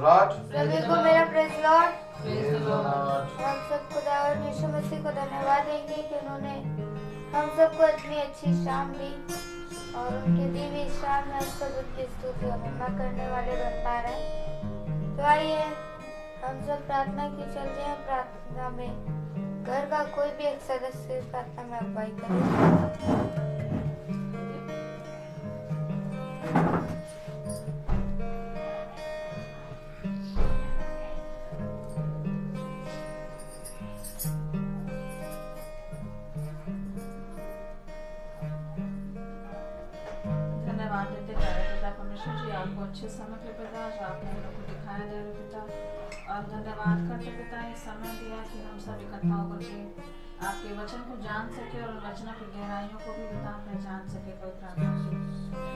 Lord. सभी को मेरा praise Lord. Praise the Lord. हम सब खुदा और यीशु मसीह को धन्यवाद देंगे कि उन्होंने हम सबको इतनी अच्छी शाम दी और उनकी दी हुई शाम में हम सब उनकी स्तुति और महिमा करने वाले बन पा रहे हैं। तो आइए हम सब प्रार्थना की चलते हैं। प्रार्थना में घर का कोई भी एक सदस्य प्रार्थना में अगुवाई करे। धन्यवाद देते प्यारे पिता परमेश्वर जी, आपको अच्छे समय पे पिता जो आपने हम लोग को दिखाया दे रहे पिता, और धन्यवाद करते पिता ये समय दिया कि हम सब इकट्ठा होकर के आपके वचन को जान सके और वचनों की गहराइयों को भी पिता पहचान सके। पवित्र आत्मा जी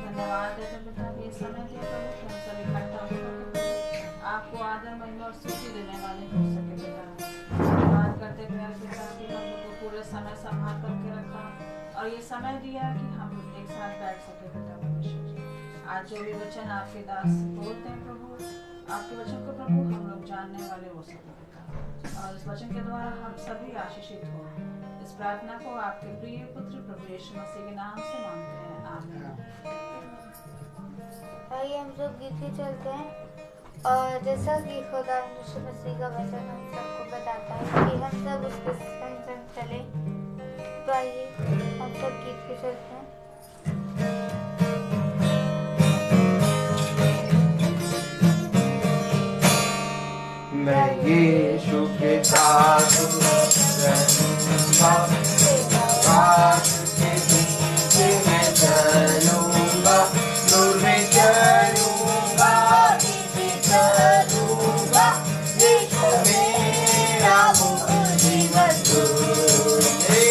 धन्यवाद देते पिता कि ये समय दिया प्रभु कि हम सब इकट्ठा होकर के आपको आदर महिमा और स्तुति देने वाले हो सके पिता। धन्यवाद करते प्यारे पिता कि हम लोग को पूरे समय संभाल करके रखा और ये समय दिया कि हम एक साथ बैठ सके पिता परमेश्वर जी। आज जो भी वचन आपके दास बोलते हैं प्रभु, आपके वचन को प्रभु हम लोग जानने वाले हो सके पिता, और इस वचन के द्वारा हम सभी आशीषित हो। इस प्रार्थना को आपके प्रिय पुत्र प्रभु यीशु मसीह के नाम से मांगते हैं, आमीन। आइए हम सब गीत ही चलते हैं। और जैसा कि खुदा यीशु मसीह का वचन हम सबको बताता है कि हम सब उसके संग संग चले, तो आइए हम सब गीत ही चलते हैं। मैं यीशु के साथ रहूंगा, रात के पीछे मैं चलूंगा, नूर में चलूंगा, पीछे चलूंगा, यीशु मेरा मुझे मजबूर है।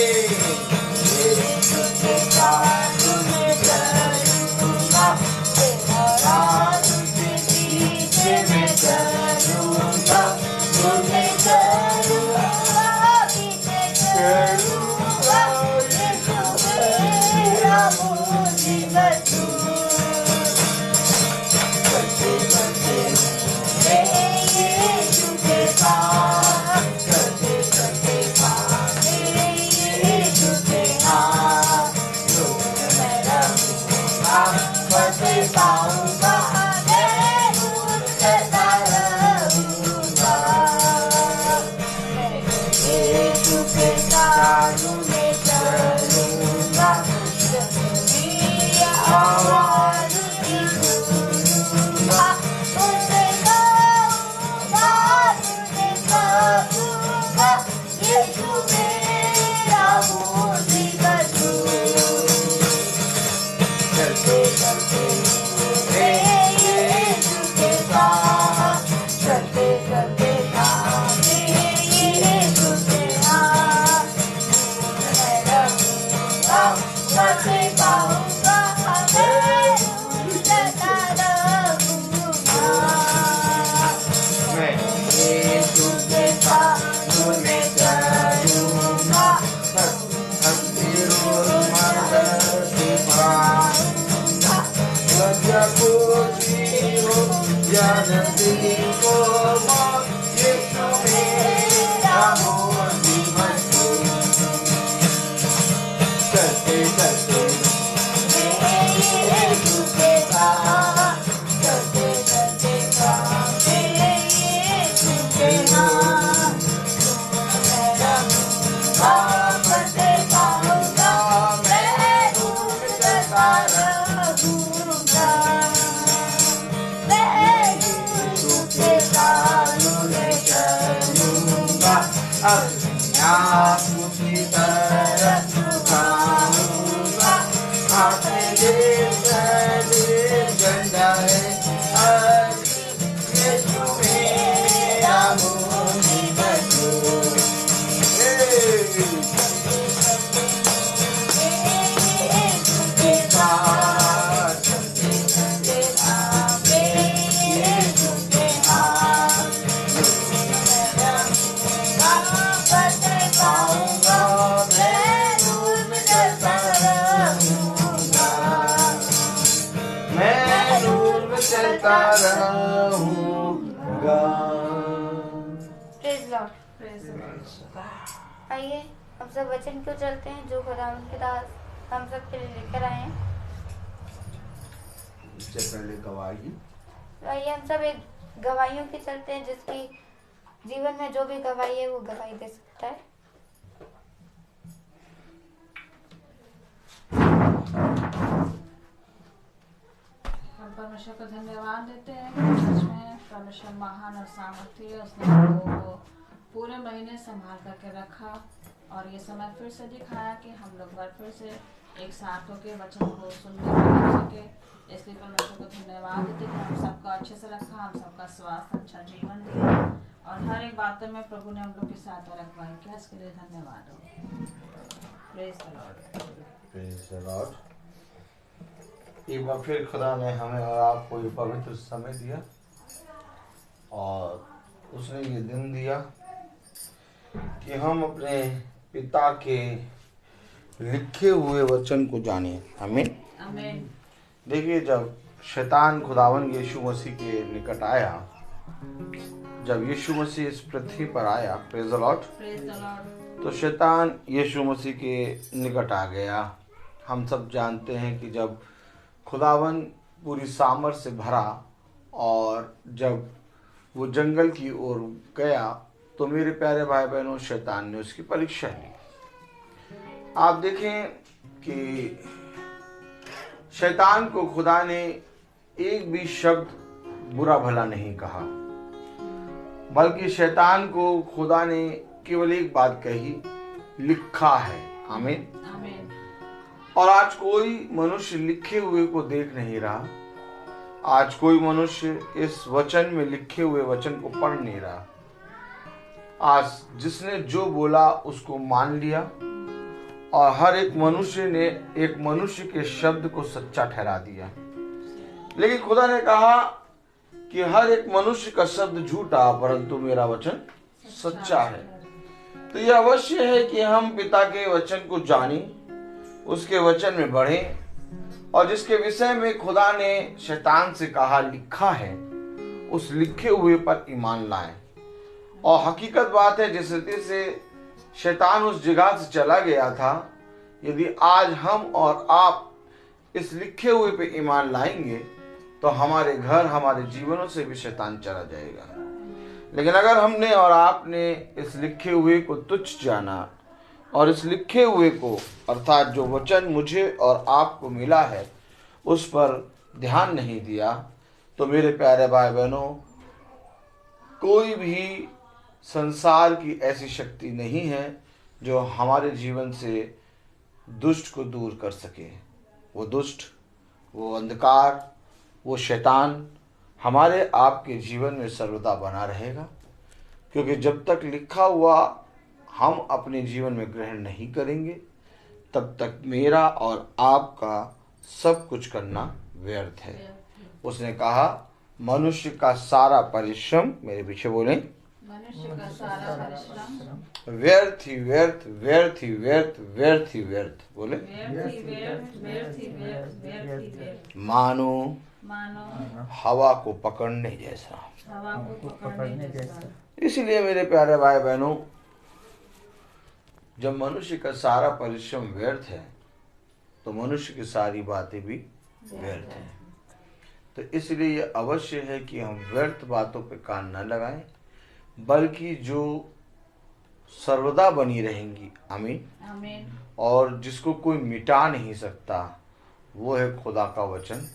यीशु के साथ मैं चलूंगा, रात के पीछे मैं चलूंगा, नूर में चलूंगा, पीछे चलूंगा, यीशु मेरा मुझे मजबूर। चलते चलते मैं यीशु के साथ, चलते चलते भागे यीशु के हाथ, नूर में रहूंगा, फंसे पाऊंगा, मैं नूर करता रहूंगा। मैं यीशु के साथ में चलूंगा, मेरी आवाज़ की सुनूंगा, तुझे गाऊंगा, तुझे गाऊंगा, यीशु मेरा मुझे मजबूर। चलते चलते मैं यीशु के साथ, चलते चलते भागे यीशु के हाथ, नूर में रहूंगा, फंसे पाऊंगा, मैं नूर करता रहूंगा। मैं यीशु के साथ नूर में चलूंगा, अंधेरों मदद से पाऊंगा, वजह कुछ भी हो या नजदीक को मौत, यीशु मेरा मुझे मजबूर। चलते चलते मैं यीशु के साथ, चलते चलते भागे यीशु के हाथ, नूर में रहूंगा, फंसे पाऊंगा, मैं नूर करता रहूंगा। मैं यीशु के साथ में चलूंगा, अपने आप की तरफ झुकाऊंगा, अपने दिल गंदा है अभी, यीशु मेरा मुझे मजबूर। यीशु के साथ, चलते चलते भागे यीशु के हाथ, नूर में रहूंगा, फंसे पाऊंगा, मैं नूर में चलता रहूंगा। मैं नूर में चलता रहूंगा। होगा। Praise Lord. Praise the Lord. आइए हम सब वचन क्यों चलते हैं जो खुदावंद के दास हम सब के लिए लेकर आए हैं। इससे पहले गवाही। तो आइए हम सब एक गवाहियों की चलते हैं, जिसकी जीवन में जो भी गवाही है वो गवाही दे सकता है। हम परमेश्वर को धन्यवाद देते हैं कि सच में परमेश्वर महान और सामर्थ्य है। उसने हमको पूरे महीने संभाल करके रखा और ये समय फिर से दिखाया कि हम लोग बार फिर से एक साथ होकर वचन को सुनने कर सके। इसलिए परमेश्वर को धन्यवाद देते हैं कि हम सबको अच्छे से रखा, हम सबका स्वास्थ्य, अच्छा जीवन दिया और हर एक बातों में प्रभु ने हम लोग के साथ रखवाई किया। इसके लिए धन्यवाद हो। Praise the Lord. Praise the Lord. एक बार फिर खुदा ने हमें और आपको ये पवित्र समय दिया और उसने ये दिन दिया कि हम अपने पिता के लिखे हुए वचन को जाने। आमीन आमीन। देखिए, जब शैतान खुदावन यीशु मसीह के निकट आया, जब यीशु मसीह इस पृथ्वी पर आया, प्रेज द लॉर्ड, तो शैतान यीशु मसीह के निकट आ गया। हम सब जानते हैं कि जब खुदावन पूरी सामर्थ से भरा और जब वो जंगल की ओर गया, तो मेरे प्यारे भाई बहनों, शैतान ने उसकी परीक्षा ली। आप देखें कि शैतान को खुदा ने एक भी शब्द बुरा भला नहीं कहा, बल्कि शैतान को खुदा ने केवल एक बात कही, लिखा है। आमीन। आमीन। और आज कोई मनुष्य लिखे हुए को देख नहीं रहा। आज कोई मनुष्य इस वचन में लिखे हुए वचन को पढ़ नहीं रहा। आज जिसने जो बोला उसको मान लिया और हर एक मनुष्य ने एक मनुष्य के शब्द को सच्चा ठहरा दिया। लेकिन खुदा ने कहा कि हर एक मनुष्य का शब्द झूठा, परंतु मेरा वचन सच्चा है। तो यह अवश्य है कि हम पिता के वचन को जानें, उसके वचन में बढ़ें और जिसके विषय में खुदा ने शैतान से कहा लिखा है, उस लिखे हुए पर ईमान लाएं। और हकीकत बात है, जिस रीति से शैतान उस जगह से चला गया था, यदि आज हम और आप इस लिखे हुए पे ईमान लाएंगे तो हमारे घर, हमारे जीवनों से भी शैतान चला जाएगा। लेकिन अगर हमने और आपने इस लिखे हुए को तुच्छ जाना और इस लिखे हुए को, अर्थात जो वचन मुझे और आपको मिला है, उस पर ध्यान नहीं दिया, तो मेरे प्यारे भाई बहनों, कोई भी संसार की ऐसी शक्ति नहीं है जो हमारे जीवन से दुष्ट को दूर कर सके। वो दुष्ट, वो अंधकार, वो शैतान हमारे आपके जीवन में सर्वदा बना रहेगा, क्योंकि जब तक लिखा हुआ हम अपने जीवन में ग्रहण नहीं करेंगे, तब तक मेरा और आपका सब कुछ करना व्यर्थ है। उसने कहा, मनुष्य का सारा परिश्रम, मेरे पीछे बोलें, मनुष्य का सारा परिश्रम व्यर्थ ही व्यर्थ, व्यर्थ ही व्यर्थ, व्यर्थ ही व्यर्थ। बोले, व्यर्थ ही व्यर्थ, व्यर्थ ही व्यर्थ, व्यर्थ ही व्यर्थ। मानो मानो हवा को पकड़ने जैसा। हवा को पकड़ने जैसा। इसलिए मेरे प्यारे भाई बहनों, जब मनुष्य का सारा परिश्रम व्यर्थ है, तो मनुष्य की सारी बातें भी व्यर्थ हैं। तो इसलिए ये अवश्य है कि हम व्यर्थ बातों पे कान न लगाएं, बल्कि जो सर्वदा बनी रहेंगी, आमीन, आमीन, और जिसको कोई मिटा नहीं सकता, वो है खुदा का वचन।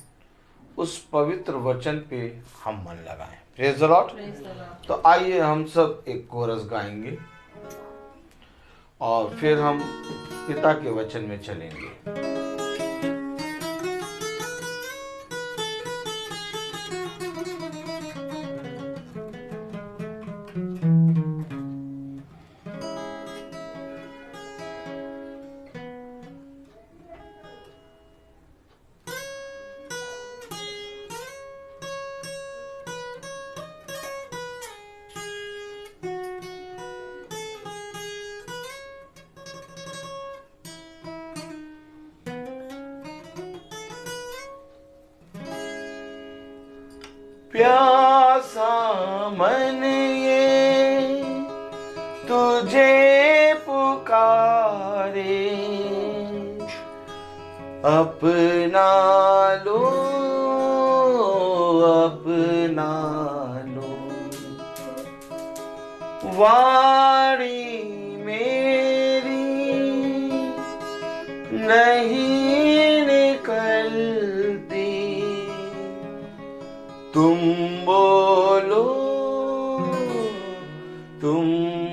उस पवित्र वचन पे हम मन लगाएं। Praise the Lord. तो आइए हम सब एक कोरस गाएंगे और फिर हम पिता के वचन में चलेंगे। प्यासा मन ये तुझे पुकारे, अपना लो अपना लो। वाणी मेरी नहीं निकलती, तुम बोलो तुम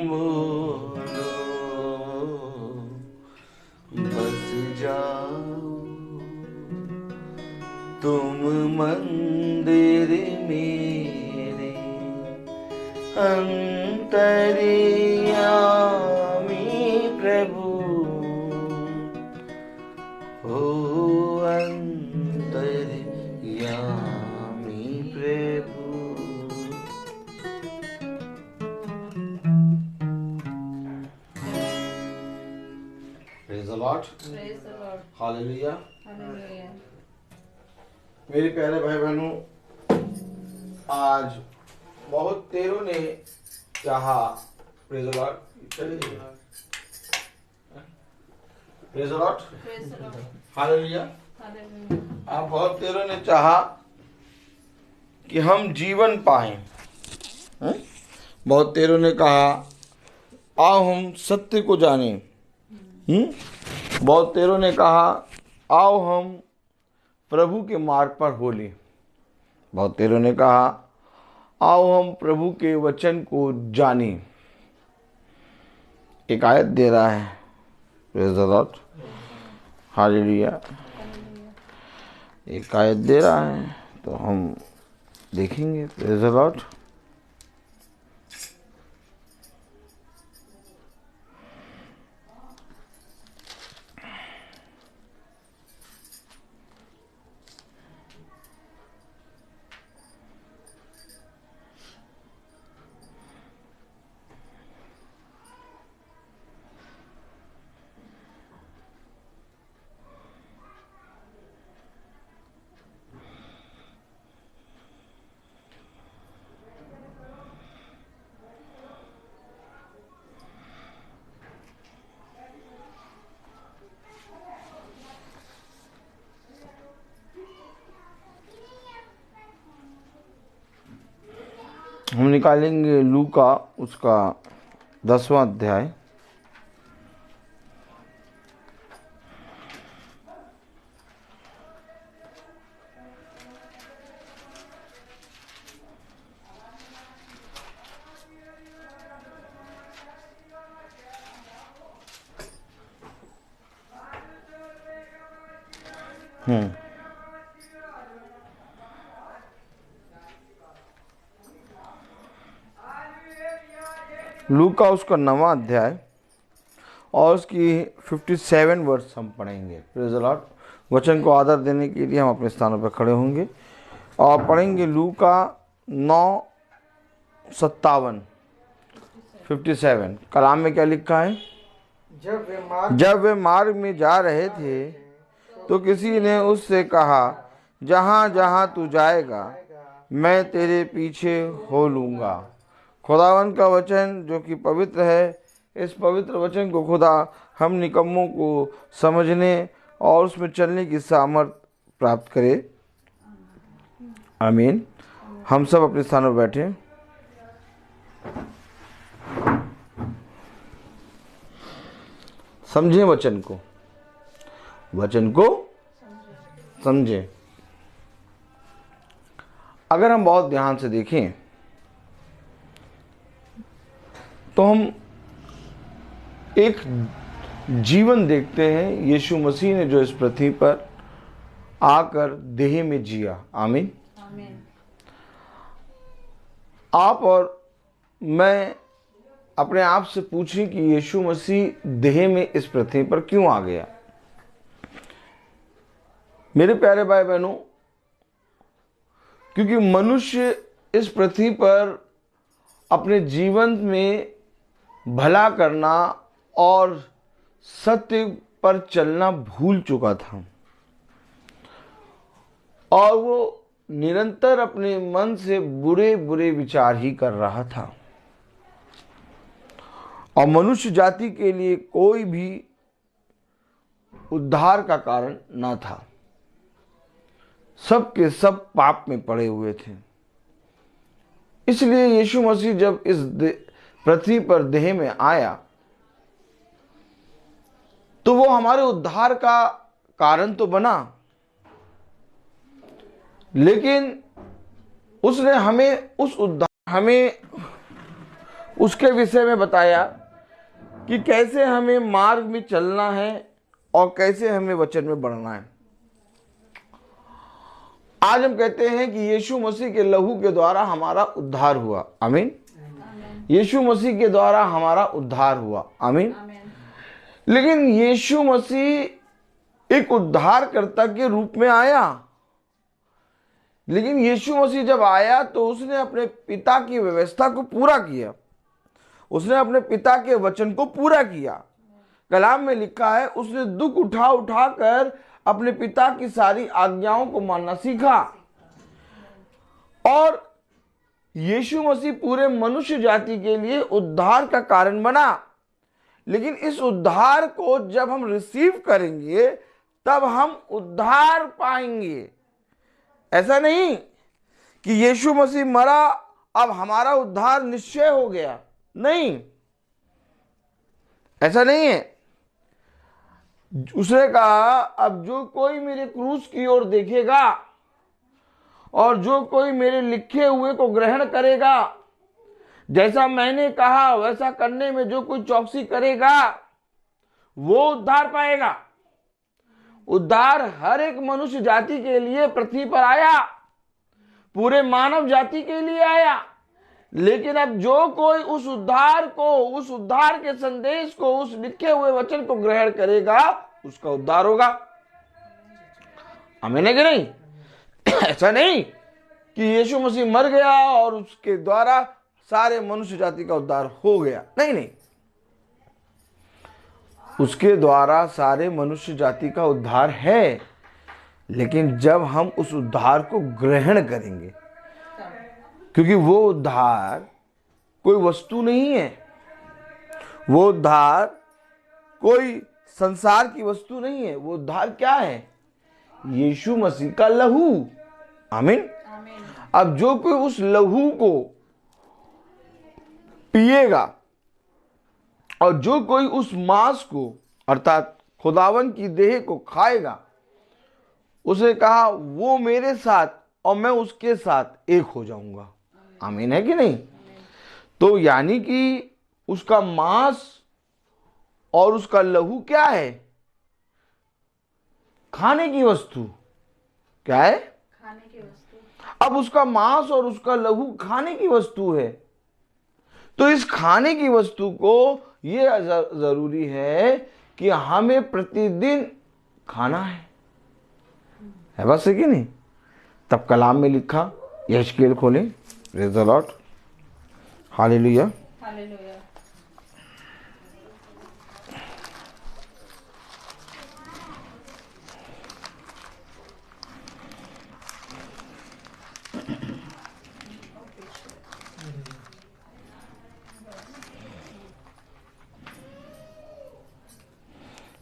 बोलो, बस जाओ तुम मंदिर मेरे, अंतर्यामी प्रभु, हो अंतर्यामी प्रभु। Praise the Lord. Praise the Lord. Hallelujah. Hallelujah. मेरे प्यारे भाई बहनों, आज बहुत तेरों ने चाहा, प्रेज़ द लॉर्ड, चले जाइए, praise the Lord, Praise the Lord. Hallelujah. Hallelujah. आप बहुत तेरों ने चाहा कि हम जीवन पाएं, बहुत तेरों ने कहा आओ हम सत्य को जानें, बहुत तेरों ने कहा आओ हम प्रभु के मार्ग पर बोलें, बहुत तेरों ने कहा आओ हम प्रभु के वचन को जानें। एक आयत दे रहा है, प्रेज़ द लॉर्ड, हालेलुया। एक आयत दे रहा है तो हम देखेंगे, प्रेज़ द लॉर्ड। हम निकालेंगे लूका उसका 10वां अध्याय, लूका उसका 9वां अध्याय और उसकी 57 वर्ष हम पढ़ेंगे। Praise the Lord. वचन को आदर देने के लिए हम अपने स्थानों पर खड़े होंगे और पढ़ेंगे लूका 9:57 57। कलाम में क्या लिखा है? जब वे मार्ग में जा रहे थे तो किसी ने उससे कहा, जहाँ जहाँ तू जाएगा मैं तेरे पीछे हो लूँगा। खुदावन का वचन जो कि पवित्र है, इस पवित्र वचन को खुदा हम निकम्मों को समझने और उसमें चलने की सामर्थ प्राप्त करे। आमीन। हम सब अपने स्थानों पर बैठे। समझें वचन को, वचन को समझें। अगर हम बहुत ध्यान से देखें तो हम एक जीवन देखते हैं यीशु मसीह ने जो इस पृथ्वी पर आकर देह में जिया। आमीन। आमीन। आप और मैं अपने आप से पूछें कि यीशु मसीह देह में इस पृथ्वी पर क्यों आ गया। मेरे प्यारे भाई बहनों, क्योंकि मनुष्य इस पृथ्वी पर अपने जीवन में भला करना और सत्य पर चलना भूल चुका था और वो निरंतर अपने मन से बुरे बुरे विचार ही कर रहा था और मनुष्य जाति के लिए कोई भी उद्धार का कारण न था। सब के सब पाप में पड़े हुए थे। इसलिए यीशु मसीह जब इस पृथ्वी पर देह में आया तो वो हमारे उद्धार का कारण तो बना, लेकिन उसने हमें उसके विषय में बताया कि कैसे हमें मार्ग में चलना है और कैसे हमें वचन में बढ़ना है। आज हम कहते हैं कि यीशु मसीह के लहू के द्वारा हमारा उद्धार हुआ। आमीन। यीशु मसीह के द्वारा हमारा उद्धार हुआ। आमीन। लेकिन यीशु मसीह एक उद्धारकर्ता के रूप में आया, लेकिन यीशु मसीह जब आया तो उसने अपने पिता की व्यवस्था को पूरा किया, उसने अपने पिता के वचन को पूरा किया। कलाम में लिखा है उसने दुख उठा उठा कर अपने पिता की सारी आज्ञाओं को मानना सीखा। और यीशु मसीह पूरे मनुष्य जाति के लिए उद्धार का कारण बना। लेकिन इस उद्धार को जब हम रिसीव करेंगे तब हम उद्धार पाएंगे। ऐसा नहीं कि यीशु मसीह मरा अब हमारा उद्धार निश्चय हो गया, नहीं, ऐसा नहीं है। उसने कहा अब जो कोई मेरे क्रूस की ओर देखेगा और जो कोई मेरे लिखे हुए को ग्रहण करेगा, जैसा मैंने कहा वैसा करने में जो कोई चौकसी करेगा वो उद्धार पाएगा। उद्धार हर एक मनुष्य जाति के लिए पृथ्वी पर आया, पूरे मानव जाति के लिए आया। लेकिन अब जो कोई उस उद्धार को, उस उद्धार के संदेश को, उस लिखे हुए वचन को ग्रहण करेगा उसका उद्धार होगा। आमीन है कि नहीं? ऐसा नहीं कि यीशु मसीह मर गया और उसके द्वारा सारे मनुष्य जाति का उद्धार हो गया। नहीं नहीं, उसके द्वारा सारे मनुष्य जाति का उद्धार है, लेकिन जब हम उस उद्धार को ग्रहण करेंगे, क्योंकि वो उद्धार कोई वस्तु नहीं है, वो उद्धार कोई संसार की वस्तु नहीं है। वो उद्धार क्या है? यीशु मसीह का लहू। आमीन। अब जो कोई उस लहू को पिएगा और जो कोई उस मांस को अर्थात खुदावन की देह को खाएगा, उसे कहा वो मेरे साथ और मैं उसके साथ एक हो जाऊंगा। आमीन है कि नहीं? तो यानी कि उसका मांस और उसका लहू क्या है? खाने की वस्तु। क्या है? खाने की वस्तु। अब उसका मांस और उसका लहू खाने की वस्तु है, तो इस खाने की वस्तु को ये जरूरी है कि हमें प्रतिदिन खाना है बस है कि नहीं? तब कलाम में लिखा, यहेजकेल खोलें, praise the lord, hallelujah. Hallelujah.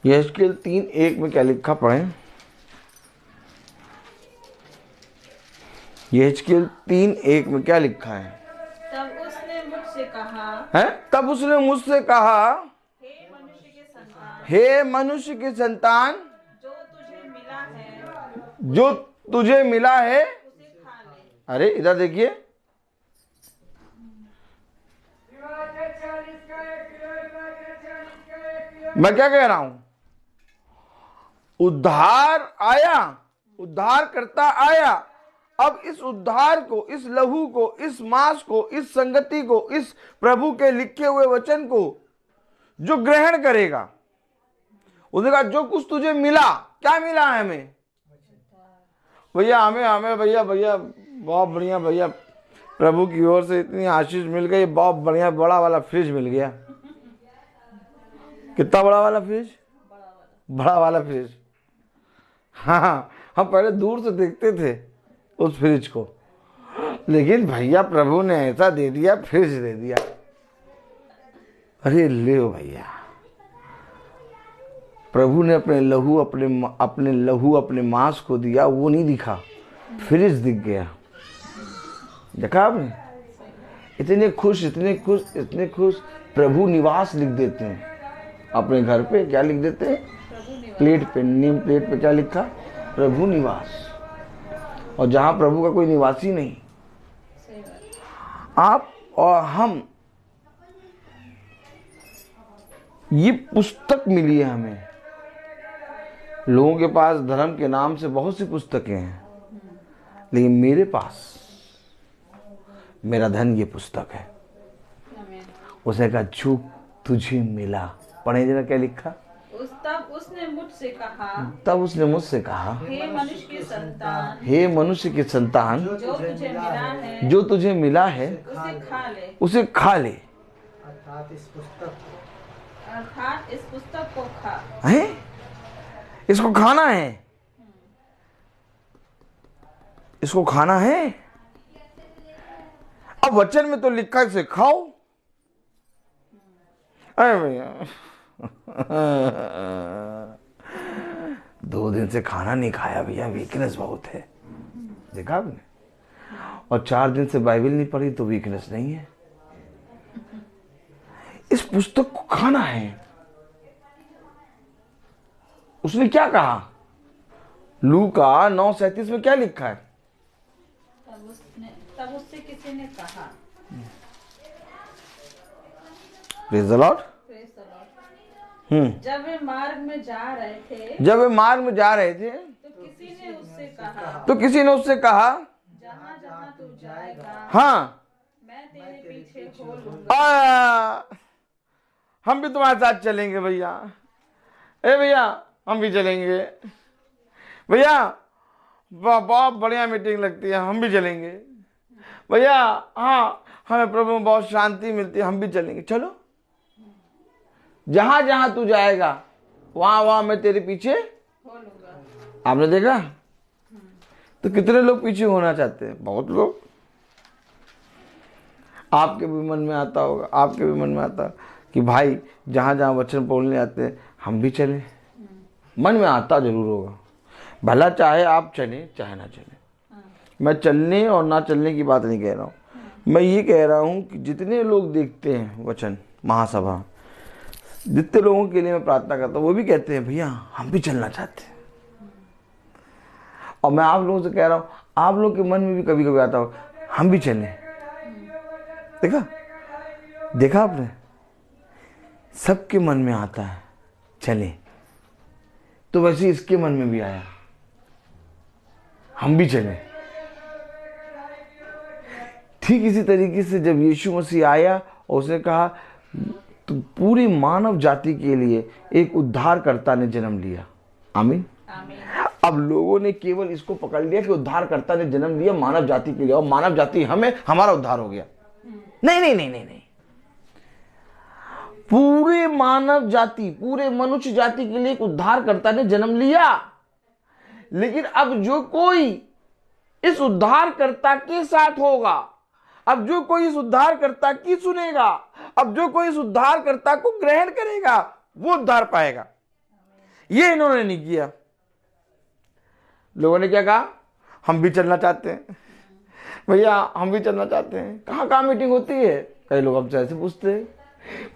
यहेजकेल 3:1 में क्या लिखा पढ़ें? यहेजकेल 3:1 में क्या लिखा है? तब उसने मुझसे कहा, है? तब उसने मुझसे कहा, हे मनुष्य के संतान, हे मनुष्य की संतान, जो तुझे मिला है जो तुझे मिला है उसे खा ले। अरे इधर देखिए, मैं क्या कह रहा हूं? उद्धार आया, उद्धार करता आया। अब इस उद्धार को, इस लहू को, इस मांस को, इस संगति को, इस प्रभु के लिखे हुए वचन को जो ग्रहण करेगा, उसने कहा जो कुछ तुझे मिला, क्या मिला है हमें? भैया हमें भैया बहुत बढ़िया भैया, प्रभु की ओर से इतनी आशीष मिल गई, बहुत बढ़िया बड़ा वाला फ्रिज मिल गया। कितना बड़ा वाला फ्रिज? बड़ा वाला फ्रिज। हाँ, हम पहले दूर से देखते थे, उस फ्रिज को, लेकिन भैया प्रभु ने ऐसा दे दिया, फ्रिज दे दिया। अरे ले भैया, प्रभु ने अपने लहू अपने मांस को दिया, वो नहीं दिखा, फ्रिज दिख गया। देखा आपने? इतने खुश प्रभु निवास लिख देते हैं अपने घर पे। क्या लिख देते हैं? प्लेट पे, नेम प्लेट पे क्या लिखा? प्रभु निवास। और जहां प्रभु का कोई निवासी नहीं, आप और हम, ये पुस्तक मिली है हमें। लोगों के पास धर्म के नाम से बहुत सी पुस्तकें हैं, लेकिन मेरे पास मेरा धन ये पुस्तक है। उसने कहा जो तुझे मिला, पढ़े जरा क्या लिखा? तब उसने मुझसे कहा, हे मनुष्य की संतान, जो तुझे मिला है उसे खा ले। अर्थात इस पुस्तक को खा। है? इसको खाना है, इसको खाना है। अब वचन में तो लिखा है इसे खाओ। अरे भैया 2 दिन से खाना नहीं खाया भैया, वीकनेस बहुत है। देखा आपने? और 4 दिन से बाइबल नहीं पढ़ी तो वीकनेस नहीं है। इस पुस्तक को खाना है। उसने क्या कहा? लूका 9:37 में क्या लिखा है? तब उससे किसी ने कहा, प्रेज़ द लॉर्ड। जब वे मार्ग में जा रहे थे, तो किसी ने उससे कहा, जहाँ जहाँ तू जाएगा, हाँ मैं तेरे पीछे हो लूंगा। हम भी तुम्हारे साथ चलेंगे भैया। ए भैया हम भी चलेंगे भैया, बहुत बढ़िया मीटिंग लगती है, हम भी चलेंगे भैया। हाँ हमें प्रभु में बहुत शांति मिलती है, हम भी चलेंगे। चलो, जहां जहां तू जाएगा वहां वहां मैं तेरे पीछे हो लूंगा। आपने देखा? तो कितने लोग पीछे होना चाहते हैं? बहुत लोग। आपके भी मन में आता होगा, आपके भी मन में आता कि भाई जहां जहां वचन बोलने आते हैं हम भी चलें। मन में आता जरूर होगा, भला चाहे आप चलें चाहे ना चलें। मैं चलने और ना चलने की बात नहीं कह रहा हूँ, मैं ये कह रहा हूँ कि जितने लोग देखते हैं वचन महासभा, जितने लोगों के लिए मैं प्रार्थना करता हूँ, वो भी कहते हैं भैया हम भी चलना चाहते हैं। और मैं आप लोगों से कह रहा हूँ, आप लोग के मन में भी कभी कभी आता हो हम भी चलें। देखा आपने? सबके मन में आता है चलें, तो वैसे इसके मन में भी आया हम भी चलें। ठीक इसी तरीके से जब यीशु मसीह आया और उसने कहा तो पूरी मानव जाति के लिए एक उद्धारकर्ता ने जन्म लिया। आमीन। अब लोगों ने केवल इसको पकड़ लिया कि उद्धारकर्ता ने जन्म लिया मानव जाति के लिए और मानव जाति हमें, हमारा उद्धार हो गया। नहीं नहीं नहीं नहीं नहीं, पूरे मानव जाति, पूरे मनुष्य जाति के लिए एक उद्धारकर्ता ने जन्म लिया। लेकिन अब जो कोई इस उद्धारकर्ता के साथ होगा, अब जो कोई इस उद्धारकर्ता की सुनेगा, अब जो कोई इस उद्धारकर्ता को ग्रहण करेगा, वो उद्धार पाएगा। ये इन्होंने नहीं किया। लोगों ने क्या कहा? हम भी चलना चाहते हैं भैया, हम भी चलना चाहते हैं। कहां कहां मीटिंग होती है? कई लोग हमसे ऐसे पूछते हैं,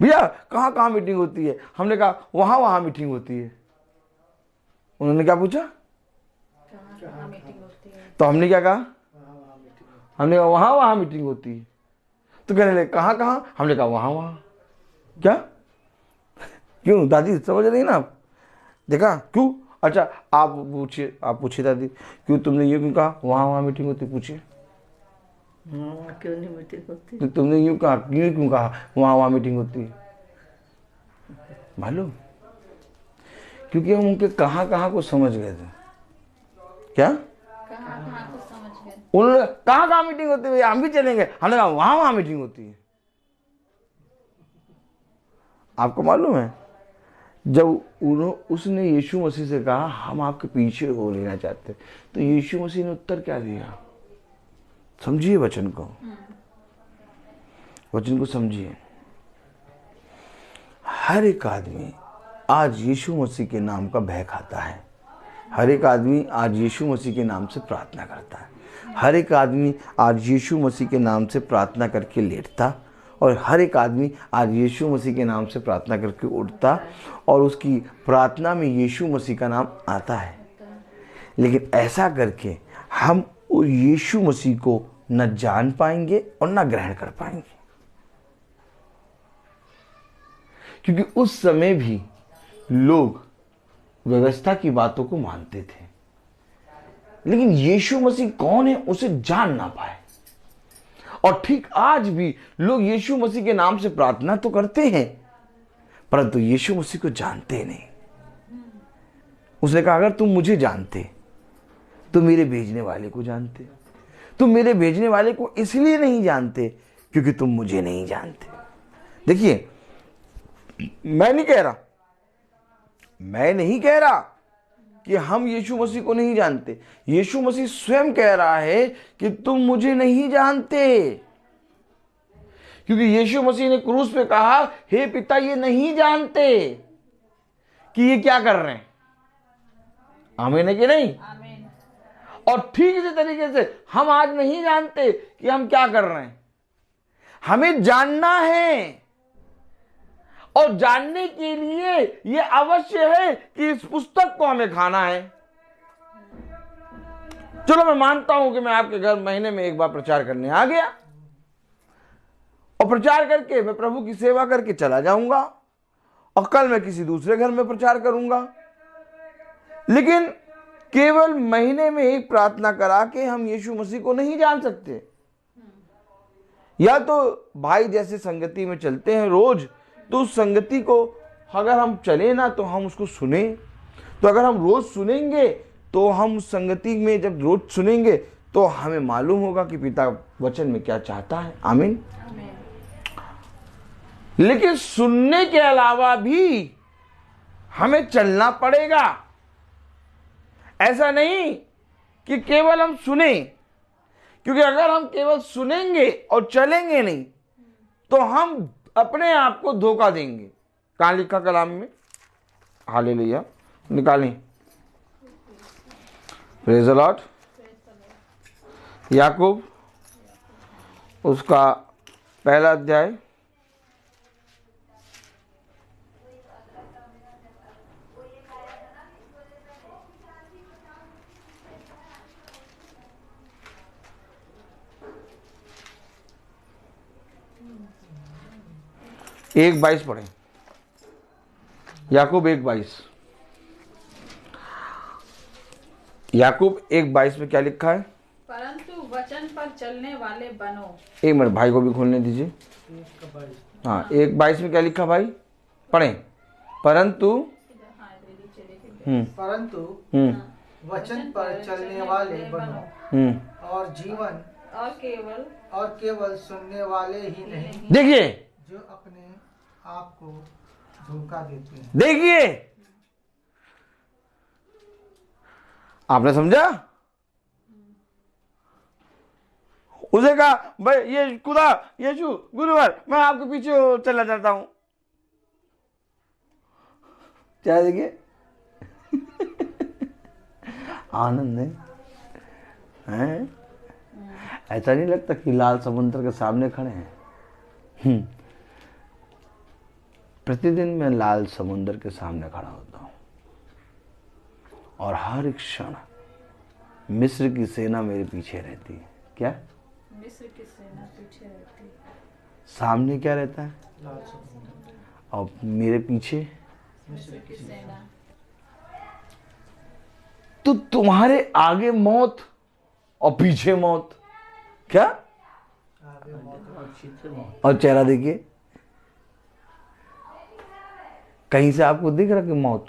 भैया कहां कहां मीटिंग होती है? हमने कहा वहां वहां मीटिंग होती है। उन्होंने क्या पूछा? तो हमने क्या कहा? हमने कहा वहां वहां मीटिंग होती है। तो कहने लगे कहां कहां? हमने कहा वहां वहां। क्या? क्यों दादी, समझ रही ना आप? देखा क्यों? अच्छा आप पूछिए दादी, क्यों तुमने ये क्यों कहा वहां वहां मीटिंग होती? पूछिए क्यों नहीं मीटिंग होती? तो तुमने यूं कहा, क्यों कहा वहां वहां मीटिंग होती है? मालूम? क्योंकि हम उनके कहां को समझ गए थे। क्या? कहां को समझ गए। उन्होंने कहां मीटिंग होती है, हम भी चलेंगे। हमने कहा वहां वहां मीटिंग होती है। आपको मालूम है, जब उसने यीशु मसीह से कहा हम आपके पीछे हो लेना चाहते, तो यीशु मसीह ने उत्तर क्या दिया? समझिए वचन को, वचन को समझिए। हर एक आदमी आज यीशु मसीह के नाम का भय खाता है। हर एक आदमी आज यीशु मसीह के नाम से प्रार्थना करता है। हर एक आदमी आज यीशु मसीह के नाम से प्रार्थना करके लेटता, और हर एक आदमी आज यीशु मसीह के नाम से प्रार्थना करके उठता, और उसकी प्रार्थना में यीशु मसीह का नाम आता है। लेकिन ऐसा करके हम यीशु मसीह को न जान पाएंगे और न ग्रहण कर पाएंगे, क्योंकि उस समय भी लोग व्यवस्था की बातों को मानते थे, लेकिन यीशु मसीह कौन है उसे जान ना पाए। और ठीक आज भी लोग यीशु मसीह के नाम से प्रार्थना तो करते हैं, परंतु यीशु मसीह को जानते नहीं। उसने कहा अगर तुम मुझे जानते तो मेरे भेजने वाले को जानते। तुम मेरे भेजने वाले को इसलिए नहीं जानते क्योंकि तुम मुझे नहीं जानते। देखिए, मैं नहीं कह रहा कि हम यीशु मसीह को नहीं जानते। यीशु मसीह स्वयं कह रहा है कि तुम मुझे नहीं जानते, क्योंकि यीशु मसीह ने क्रूस पे कहा, हे पिता ये नहीं जानते कि ये क्या कर रहे हैं। आमीन है कि नहीं? और ठीक इसी तरीके से हम आज नहीं जानते कि हम क्या कर रहे हैं। हमें जानना है, और जानने के लिए यह अवश्य है कि इस पुस्तक को हमें खाना है। चलो मैं मानता हूं कि मैं आपके घर महीने में एक बार प्रचार करने आ गया, और प्रचार करके मैं प्रभु की सेवा करके चला जाऊंगा, और कल मैं किसी दूसरे घर में प्रचार करूंगा। लेकिन केवल महीने में एक प्रार्थना करा के हम यीशु मसीह को नहीं जान सकते। या तो भाई जैसे संगति में चलते हैं रोज, तो उस संगति को अगर हम चले ना तो हम उसको सुने। तो अगर हम रोज सुनेंगे तो हम उस संगति में जब रोज सुनेंगे तो हमें मालूम होगा कि पिता वचन में क्या चाहता है। आमीन। लेकिन सुनने के अलावा भी हमें चलना पड़ेगा। ऐसा नहीं कि केवल हम सुने, क्योंकि अगर हम केवल सुनेंगे और चलेंगे नहीं तो हम अपने आप को धोखा देंगे। कहाँ लिखा कलाम में? हालेलुया, निकालें। Praise the Lord. याकूब उसका पहला अध्याय एक 22 पढ़े। याकूब 1:22। याकूब 1:22 में क्या लिखा है? परंतु वचन पर चलने वाले बनो। एक मिनट, भाई को भी खोलने दीजिए। हाँ, 1:22 में क्या लिखा भाई? पढ़े। परंतु वचन पर चलने वाले बनो, और जीवन और केवल सुनने वाले ही नहीं, देखिए, जो अपने आप को धोखा देते हैं। देखिए, आपने समझा? उसे कहा भाई ये खुदा यीशु गुरुवार मैं आपके पीछे चला जाता हूं। क्या देखिए आनंद है? ऐसा नहीं लगता कि लाल समुद्र के सामने खड़े हैं? प्रतिदिन मैं लाल समुद्र के सामने खड़ा होता हूं, और हर एक क्षण मिस्र की सेना मेरे पीछे रहती है। क्या? मिस्र की सेना पीछे रहती है। सामने क्या रहता है? लाल समुद्र। और मेरे पीछे मिस्र की सेना। तो तुम्हारे आगे मौत और पीछे मौत। क्या? और चेहरा देखिए, कहीं से आपको दिख रहा कि मौत?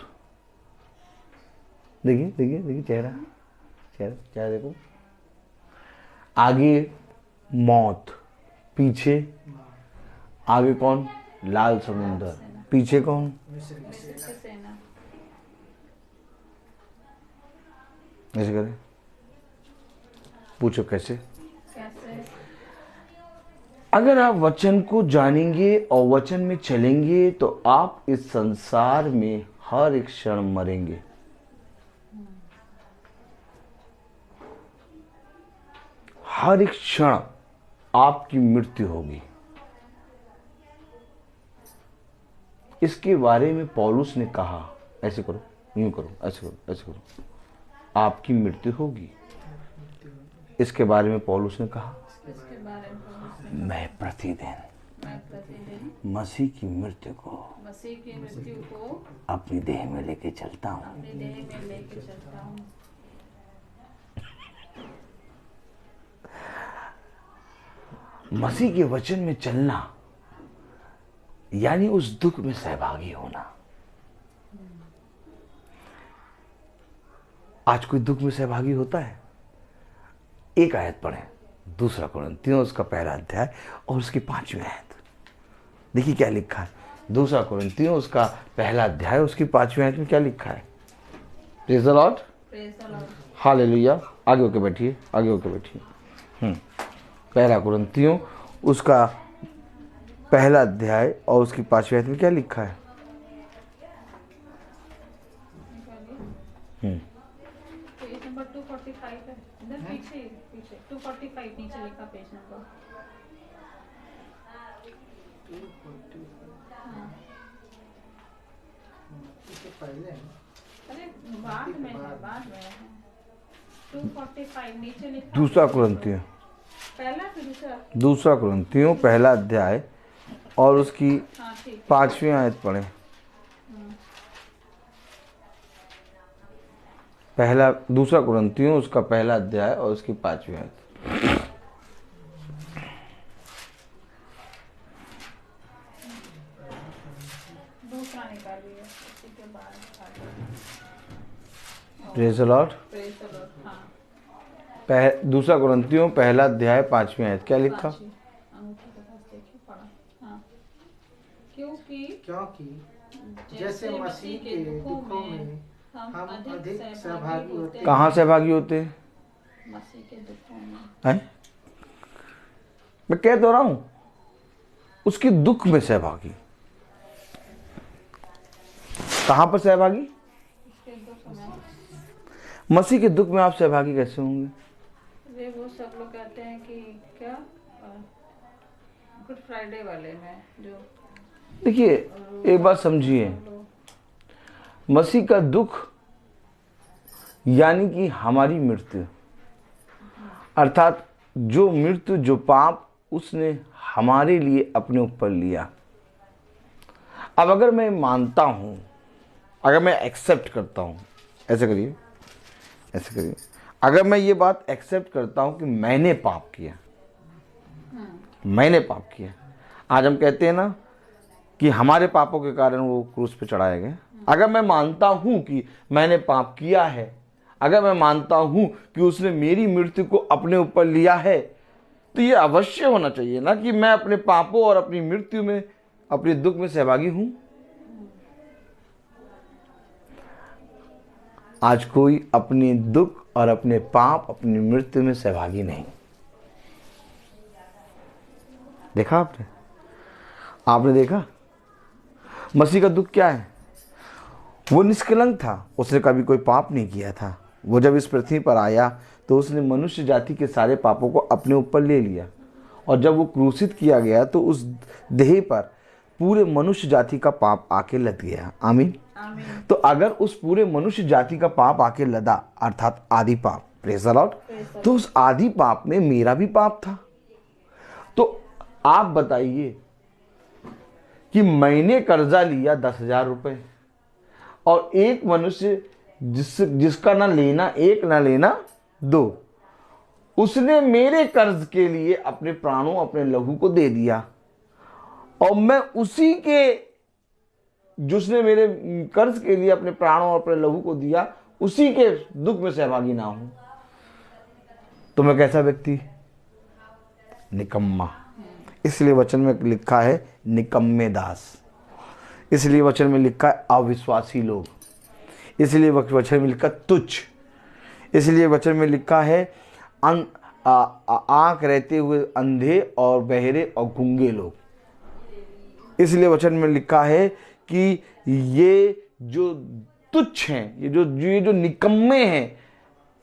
देखिए देखिए देखिए, चेहरा चेहरा देखो। आगे मौत, पीछे आगे कौन? लाल समुद्र। पीछे कौन? मिस्र की सेना। ऐसे करें, पूछो कैसे? कैसे? अगर आप वचन को जानेंगे और वचन में चलेंगे तो आप इस संसार में हर एक क्षण मरेंगे। हर एक क्षण आपकी मृत्यु होगी। इसके बारे में पौलुस ने कहा, ऐसे करो, यूं करो, ऐसे करो, ऐसे करो, आपकी मृत्यु होगी। इसके बारे में पौलुस ने कहा, मैं प्रतिदिन मसीह की मृत्यु को अपनी देह में लेके चलता हूँ। मसीह के वचन में चलना यानी उस दुख में सहभागी होना। आज कोई दुख में सहभागी होता है? एक आयत पढ़ें, 2 कुरिन्थियों उसका 1 अध्याय और उसकी 5वीं आयत। देखिए क्या लिखा है। 2 कुरिन्थियों उसका 1 अध्याय उसकी 5वीं आयत में क्या लिखा है। Praise the lord, hallelujah. आगे होके बैठिए, आगे होके बैठिए। 1 कुरिन्थियों उसका 1 अध्याय और उसकी 5वीं आयत में क्या लिखा है। पेज नंबर 245 है, इधर पीछे 245 नीचे लिखा पेज नंबर। पहले अरे बाद में है, बाद में है। 245 नीचे लिखा। 2 कुरिन्थियों पहला फिर दूसरा। 2 कुरिन्थियों 1 अध्याय और उसकी 5वीं आयत पढ़ें। 2 कुरिन्थियों उसका 1 अध्याय और उसकी 5वीं आयत। दूसरा निकालिए, उसी के बाद प्रेज़ द लॉर्ड। 2 कुरिन्थियों 1 अध्याय 5वीं आयत क्या लिखा। क्योंकि जैसे मसीह के दुखों में हम अधिक सहभागी होते हैं। कहाँ सहभागी होते हैं? मसीह के दुखों में। हैं? मैं कह तो रहा हूं, उसके दुख में सहभागी। कहां पर सहभागी? मसीह के दुख में आप सहभागी कैसे होंगे? वो सब लोग कहते हैं कि क्या गुड फ्राइडे वाले में जो, देखिए एक बात समझिए, मसीह का दुख यानी कि हमारी मृत्यु, अर्थात जो मृत्यु, जो पाप उसने हमारे लिए अपने ऊपर लिया। अब अगर मैं मानता हूं, अगर मैं एक्सेप्ट करता हूं, ऐसे करिए, ऐसे करिए, अगर मैं ये बात एक्सेप्ट करता हूं कि मैंने पाप किया, मैंने पाप किया। आज हम कहते हैं ना कि हमारे पापों के कारण वो क्रूस पे चढ़ाए गए। अगर मैं मानता हूं कि मैंने पाप किया है, अगर मैं मानता हूं कि उसने मेरी मृत्यु को अपने ऊपर लिया है, तो ये अवश्य होना चाहिए ना कि मैं अपने पापों और अपनी मृत्यु में, अपने दुख में सहभागी हूं। आज कोई अपने दुख और अपने पाप, अपनी मृत्यु में सहभागी नहीं। देखा आपने? आपने देखा मसीह का दुख क्या है? वो निष्कलंक था, उसने कभी कोई पाप नहीं किया था। वो जब इस पृथ्वी पर आया तो उसने मनुष्य जाति के सारे पापों को अपने ऊपर ले लिया, और जब वो क्रूसित किया गया तो उस देह पर पूरे मनुष्य जाति का पाप आके लद गया। आमीन। तो अगर उस पूरे मनुष्य जाति का पाप आके लदा, अर्थात आदि पाप, प्रेज़ द लॉर्ड, तो उस आदि पाप में मेरा भी पाप था। तो आप बताइए कि मैंने कर्जा लिया 10,000 रुपए, और एक मनुष्य जिसका ना लेना एक ना लेना दो, उसने मेरे कर्ज के लिए अपने प्राणों, अपने लहू को दे दिया, और मैं उसी के, जिसने मेरे कर्ज के लिए अपने प्राणों और अपने लहू को दिया, उसी के दुख में सहभागी ना हूं, तो मैं कैसा व्यक्ति? निकम्मा। इसलिए वचन में लिखा है निकम्मे दास, इसलिए वचन में लिखा है अविश्वासी लोग, इसलिए वचन में लिखा तुच्छ, इसलिए वचन में लिखा है आंख रहते हुए अंधे और बहरे और गूंगे लोग। इसलिए वचन में लिखा है कि ये जो तुच्छ हैं, ये जो निकम्मे हैं,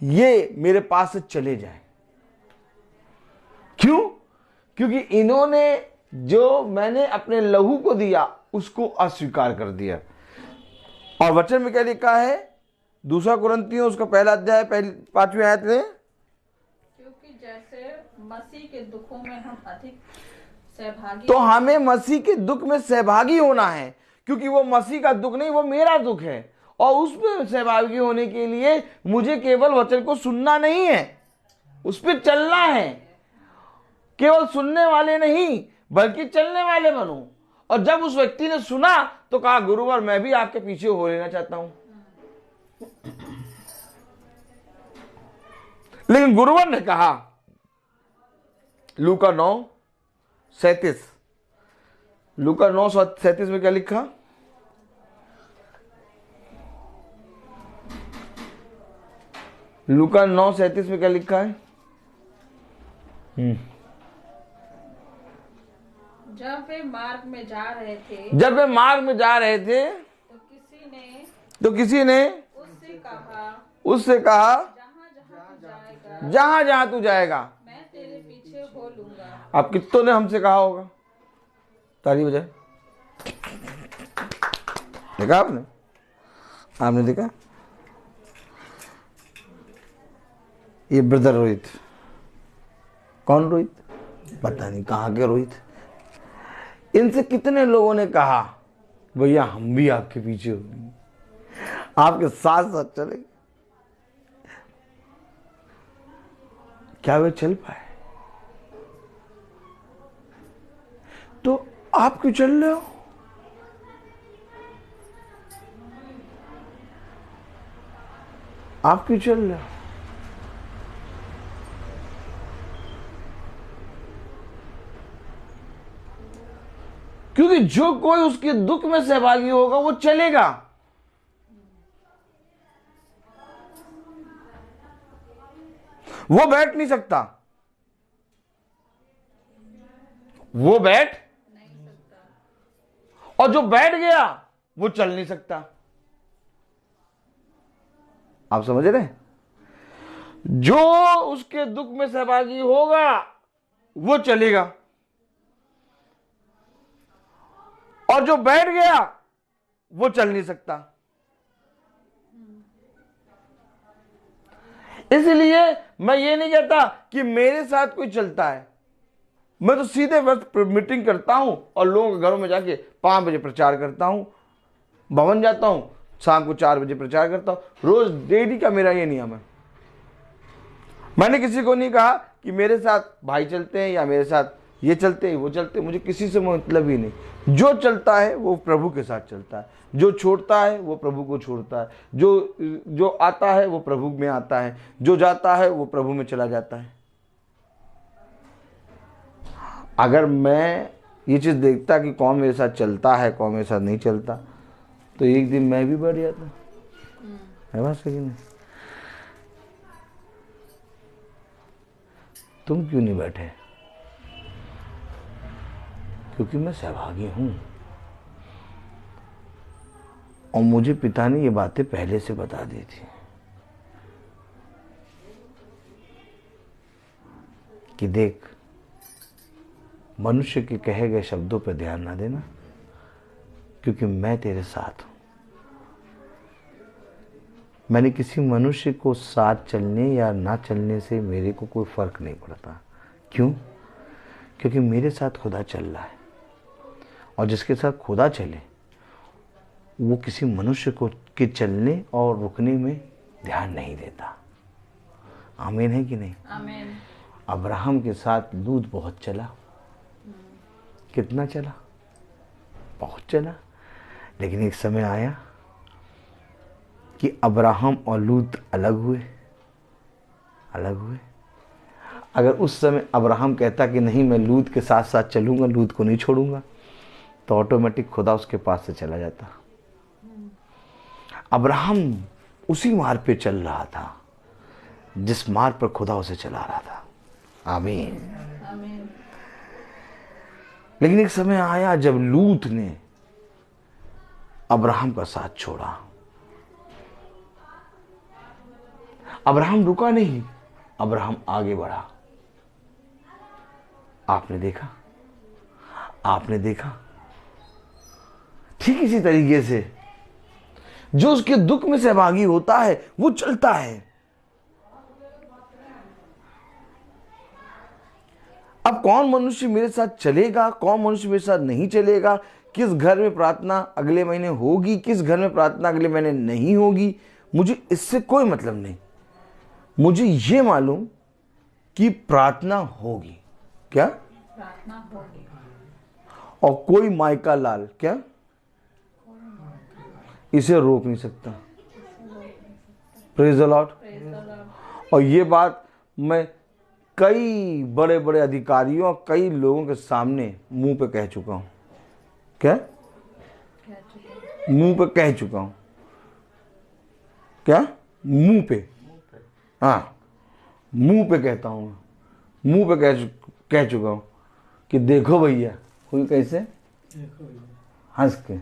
ये मेरे पास से चले जाएं। क्यों? क्योंकि इन्होंने जो मैंने अपने लहू को दिया उसको अस्वीकार कर दिया। और वचन में क्या लिखा है? 2 कुरिन्थियों उसका 1 अध्याय 5वीं आयत में, क्योंकि जैसे मसीह के दुखों में हम अधिक सहभागी, तो हमें मसीह के दुख में सहभागी होना है, क्योंकि वो मसीह का दुख नहीं, वो मेरा दुख है। और उसमें सहभागी होने के लिए मुझे केवल वचन को सुनना नहीं है, उस पर चलना है। केवल सुनने वाले नहीं बल्कि चलने वाले बनो। और जब उस व्यक्ति ने सुना तो कहा, गुरुवर मैं भी आपके पीछे हो लेना चाहता हूं। लेकिन गुरुवर ने कहा, लूका 9:37, लूका 9:37 में क्या लिखा? लूका 9:37 में क्या लिखा है? जब वे मार्ग में जा रहे थे, तो किसी ने उससे कहा, जहां जहां तू जाएगा मैं तेरे पीछे हो लूंगा। अब कितनों ने हमसे कहा होगा? ताली बजाए। देखा आपने देखा? ये ब्रदर रोहित, कौन रोहित? पता नहीं कहाँ के रोहित। इनसे कितने लोगों ने कहा, भैया हम भी आपके पीछे होंगे, आपके साथ साथ चलेंगे। क्या वे चल पाए? तो आप क्यों चल रहे हो? आप क्यों चल रहे हो? क्योंकि जो कोई उसके दुख में सहभागी होगा वो चलेगा। वो बैठ नहीं सकता, वो बैठ नहीं सकता, और जो बैठ गया वो चल नहीं सकता। आप समझ रहे? जो उसके दुख में सहभागी होगा वो चलेगा, और जो बैठ गया वो चल नहीं सकता। इसलिए मैं ये नहीं कहता कि मेरे साथ कोई चलता है। मैं तो सीधे बस मीटिंग करता हूं और लोगों के घरों में जाके 5 बजे प्रचार करता हूं, भवन जाता हूं, शाम को 4 बजे प्रचार करता हूं। रोज डेली का मेरा ये नियम है। मैंने किसी को नहीं कहा कि मेरे साथ भाई चलते हैं या मेरे साथ ये चलते हैं वो चलते हैं, मुझे किसी से मतलब ही नहीं। जो चलता है वो प्रभु के साथ चलता है, जो छोड़ता है वो प्रभु को छोड़ता है, जो आता है वो प्रभु में आता है, जो जाता है वो प्रभु में चला जाता है। अगर मैं ये चीज देखता कि कौन मेरे साथ चलता है कौन मेरे साथ नहीं चलता, तो एक दिन मैं भी बढ़ जाता है। बात सही नहीं? तुम क्यों नहीं बैठे? क्योंकि मैं सहभागी हूं, और मुझे पिता ने ये बातें पहले से बता दी थी कि देख, मनुष्य के कहे गए शब्दों पर ध्यान ना देना, क्योंकि मैं तेरे साथ हूं। मैंने किसी मनुष्य को साथ चलने या ना चलने से मेरे को कोई फर्क नहीं पड़ता। क्यों? क्योंकि मेरे साथ खुदा चल रहा है, और जिसके साथ खुदा चले वो किसी मनुष्य को के चलने और रुकने में ध्यान नहीं देता। आमीन है कि नहीं? आमीन। अब्राहम के साथ लूत बहुत चला। कितना चला? बहुत चला। लेकिन एक समय आया कि अब्राहम और लूत अलग हुए। अगर उस समय अब्राहम कहता कि नहीं मैं लूत के साथ साथ चलूंगा, लूत को नहीं छोड़ूंगा, तो ऑटोमेटिक खुदा उसके पास से चला जाता। अब्राहम उसी मार्ग पे चल रहा था जिस मार्ग पर खुदा उसे चला रहा था। आमीन। आमीन। लेकिन एक समय आया जब लूत ने अब्राहम का साथ छोड़ा। अब्राहम रुका नहीं, अब्राहम आगे बढ़ा। आपने देखा, आपने देखा ठीक इसी तरीके से जो उसके दुख में सहभागी होता है वो चलता है। अब कौन मनुष्य मेरे साथ चलेगा, कौन मनुष्य मेरे साथ नहीं चलेगा, किस घर में प्रार्थना अगले महीने होगी, किस घर में प्रार्थना अगले महीने नहीं होगी, मुझे इससे कोई मतलब नहीं। मुझे ये मालूम कि प्रार्थना होगी। क्या? प्रार्थना होगी। और कोई माइका लाल क्या इसे रोक नहीं सकता। Praise the Lord. और ये बात मैं कई बड़े बड़े अधिकारियों और कई लोगों के सामने मुंह पे कह चुका हूं। क्या? मुंह पे कह चुका हूं। क्या? मुंह पे, हाँ मुंह पे कहता हूं, मुंह पे कह चुका हूं कि देखो भैया, कोई कैसे हंस के,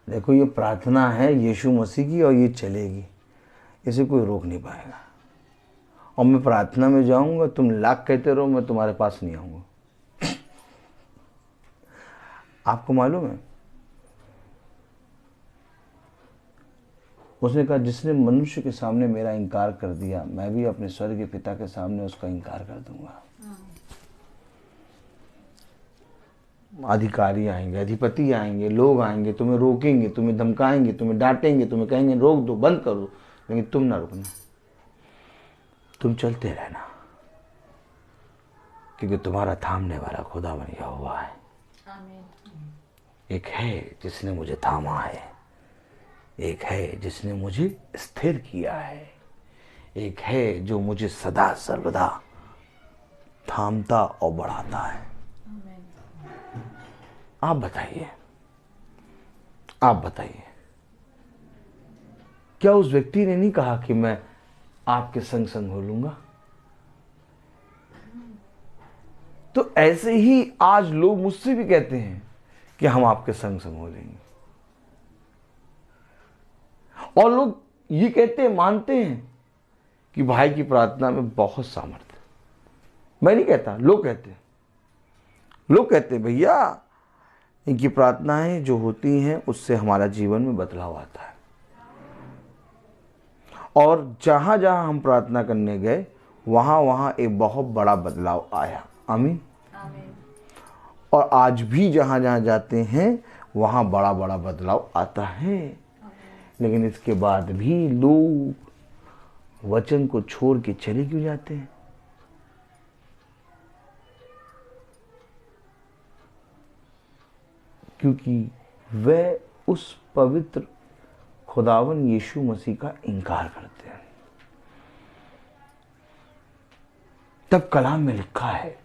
देखो ये प्रार्थना है यीशु मसीह की और ये चलेगी, इसे कोई रोक नहीं पाएगा। और मैं प्रार्थना में जाऊंगा, तुम लाख कहते रहो, मैं तुम्हारे पास नहीं आऊंगा। आपको मालूम है, उसने कहा जिसने मनुष्य के सामने मेरा इनकार कर दिया, मैं भी अपने स्वर्गीय पिता के सामने उसका इनकार कर दूंगा। अधिकारी आएंगे, अधिपति आएंगे, लोग आएंगे, तुम्हें रोकेंगे, तुम्हें धमकाएंगे, तुम्हें डांटेंगे, तुम्हें कहेंगे रोक दो, बंद कर दो, लेकिन तुम ना रुकना, तुम चलते रहना, क्योंकि तुम्हारा थामने वाला खुदा बन हुआ है। एक है जिसने मुझे थामा है, एक है जिसने मुझे स्थिर किया है, एक है जो मुझे सदा सर्वदा थामता और बढ़ाता है। आप बताइए, आप बताइए, क्या उस व्यक्ति ने नहीं कहा कि मैं आपके संग संग हो लूंगा? तो ऐसे ही आज लोग मुझसे भी कहते हैं कि हम आपके संग संग हो लेंगे, और लोग ये कहते हैं, मानते हैं कि भाई की प्रार्थना में बहुत सामर्थ्य है। मैं नहीं कहता, लोग कहते हैं, लोग कहते हैं भैया इनकी प्रार्थनाएं जो होती हैं उससे हमारा जीवन में बदलाव आता है। और जहां जहां हम प्रार्थना करने गए वहां वहां एक बहुत बड़ा बदलाव आया। आमीन। और आज भी जहां जहां जाते हैं वहां बड़ा बड़ा बदलाव आता है। लेकिन इसके बाद भी लोग वचन को छोड़ के चले क्यों जाते हैं? क्योंकि वे उस पवित्र खुदावन यीशु मसीह का इनकार करते हैं। तब कलाम में लिखा है,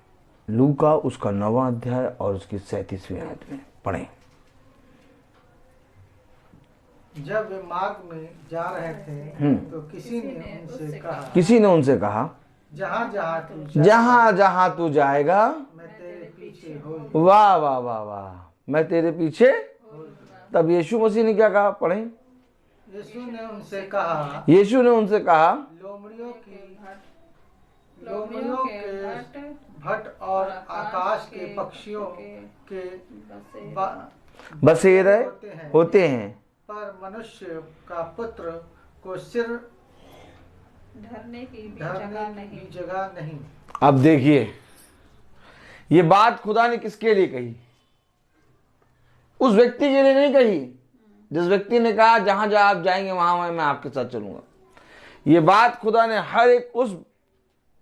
लूका उसका 9वां अध्याय और उसकी 37वीं आयत में पढ़ें। जब वे मार्ग में जा रहे थे तो किसी ने उनसे कहा जहां जहां तू जाएगा मैं तेरे पीछे होऊंगा। वाह वाह वाह वाह, मैं तेरे पीछे। तब यीशु मसीह ने क्या कहा? पढ़ें। यीशु ने उनसे कहा, लोमड़ियों के भट्ट और आकाश के पक्षियों के बसेरे होते हैं, पर मनुष्य का पुत्र को सिर धरने की भी जगह नहीं। अब देखिए, ये बात खुदा ने किसके लिए कही? उस व्यक्ति के लिए नहीं कही जिस व्यक्ति ने कहा जहां जहां आप जाएंगे वहां मैं आपके साथ चलूंगा। ये बात खुदा ने हर एक उस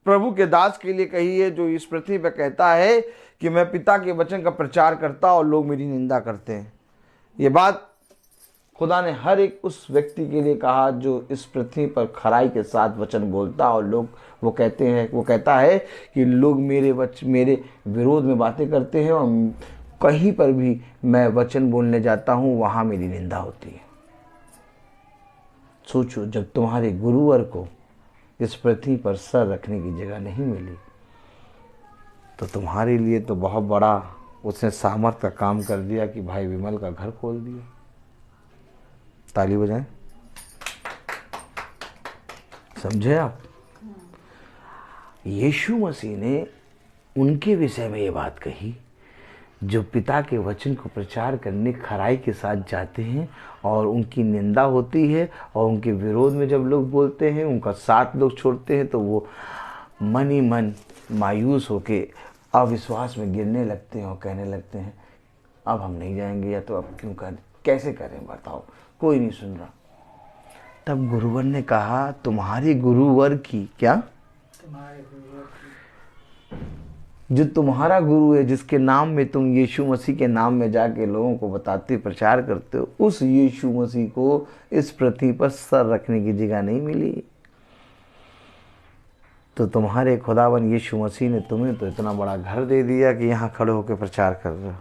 प्रभु के दास के लिए कही है जो इस पृथ्वी पर कहता है कि मैं पिता के वचन का प्रचार करता और लोग मेरी निंदा करते हैं। ये बात खुदा ने हर एक उस व्यक्ति के लिए कहा जो इस पृथ्वी पर खराई के साथ वचन बोलता और लोग वो कहता है कि लोग मेरे विरोध में बातें करते हैं और कहीं पर भी मैं वचन बोलने जाता हूं वहां मेरी निंदा होती है। सोचो, जब तुम्हारे गुरुवर को इस पृथ्वी पर सर रखने की जगह नहीं मिली तो तुम्हारे लिए तो बहुत बड़ा उसने सामर्थ का काम कर दिया कि भाई विमल का घर खोल दिया। ताली बजाएं। समझे आप? यीशु मसीह ने उनके विषय में ये बात कही जो पिता के वचन को प्रचार करने खराई के साथ जाते हैं और उनकी निंदा होती है और उनके विरोध में जब लोग बोलते हैं, उनका साथ लोग छोड़ते हैं, तो वो मन ही मन मायूस होके अविश्वास में गिरने लगते हैं और कहने लगते हैं अब हम नहीं जाएंगे, या तो अब क्यों करें, कैसे करें, बताओ, कोई नहीं सुन रहा। तब गुरुवर ने कहा तुम्हारे गुरुवर की क्या, तुम्हारे गुरुवर की, जो तुम्हारा गुरु है, जिसके नाम में तुम यीशु मसीह के नाम में जाके लोगों को बताते प्रचार करते हो, उस यीशु मसीह को इस पृथ्वी पर सर रखने की जगह नहीं मिली। तो तुम्हारे खुदावन यीशु मसीह ने तुम्हें तो इतना बड़ा घर दे दिया कि यहाँ खड़े होकर प्रचार कर रहे हो।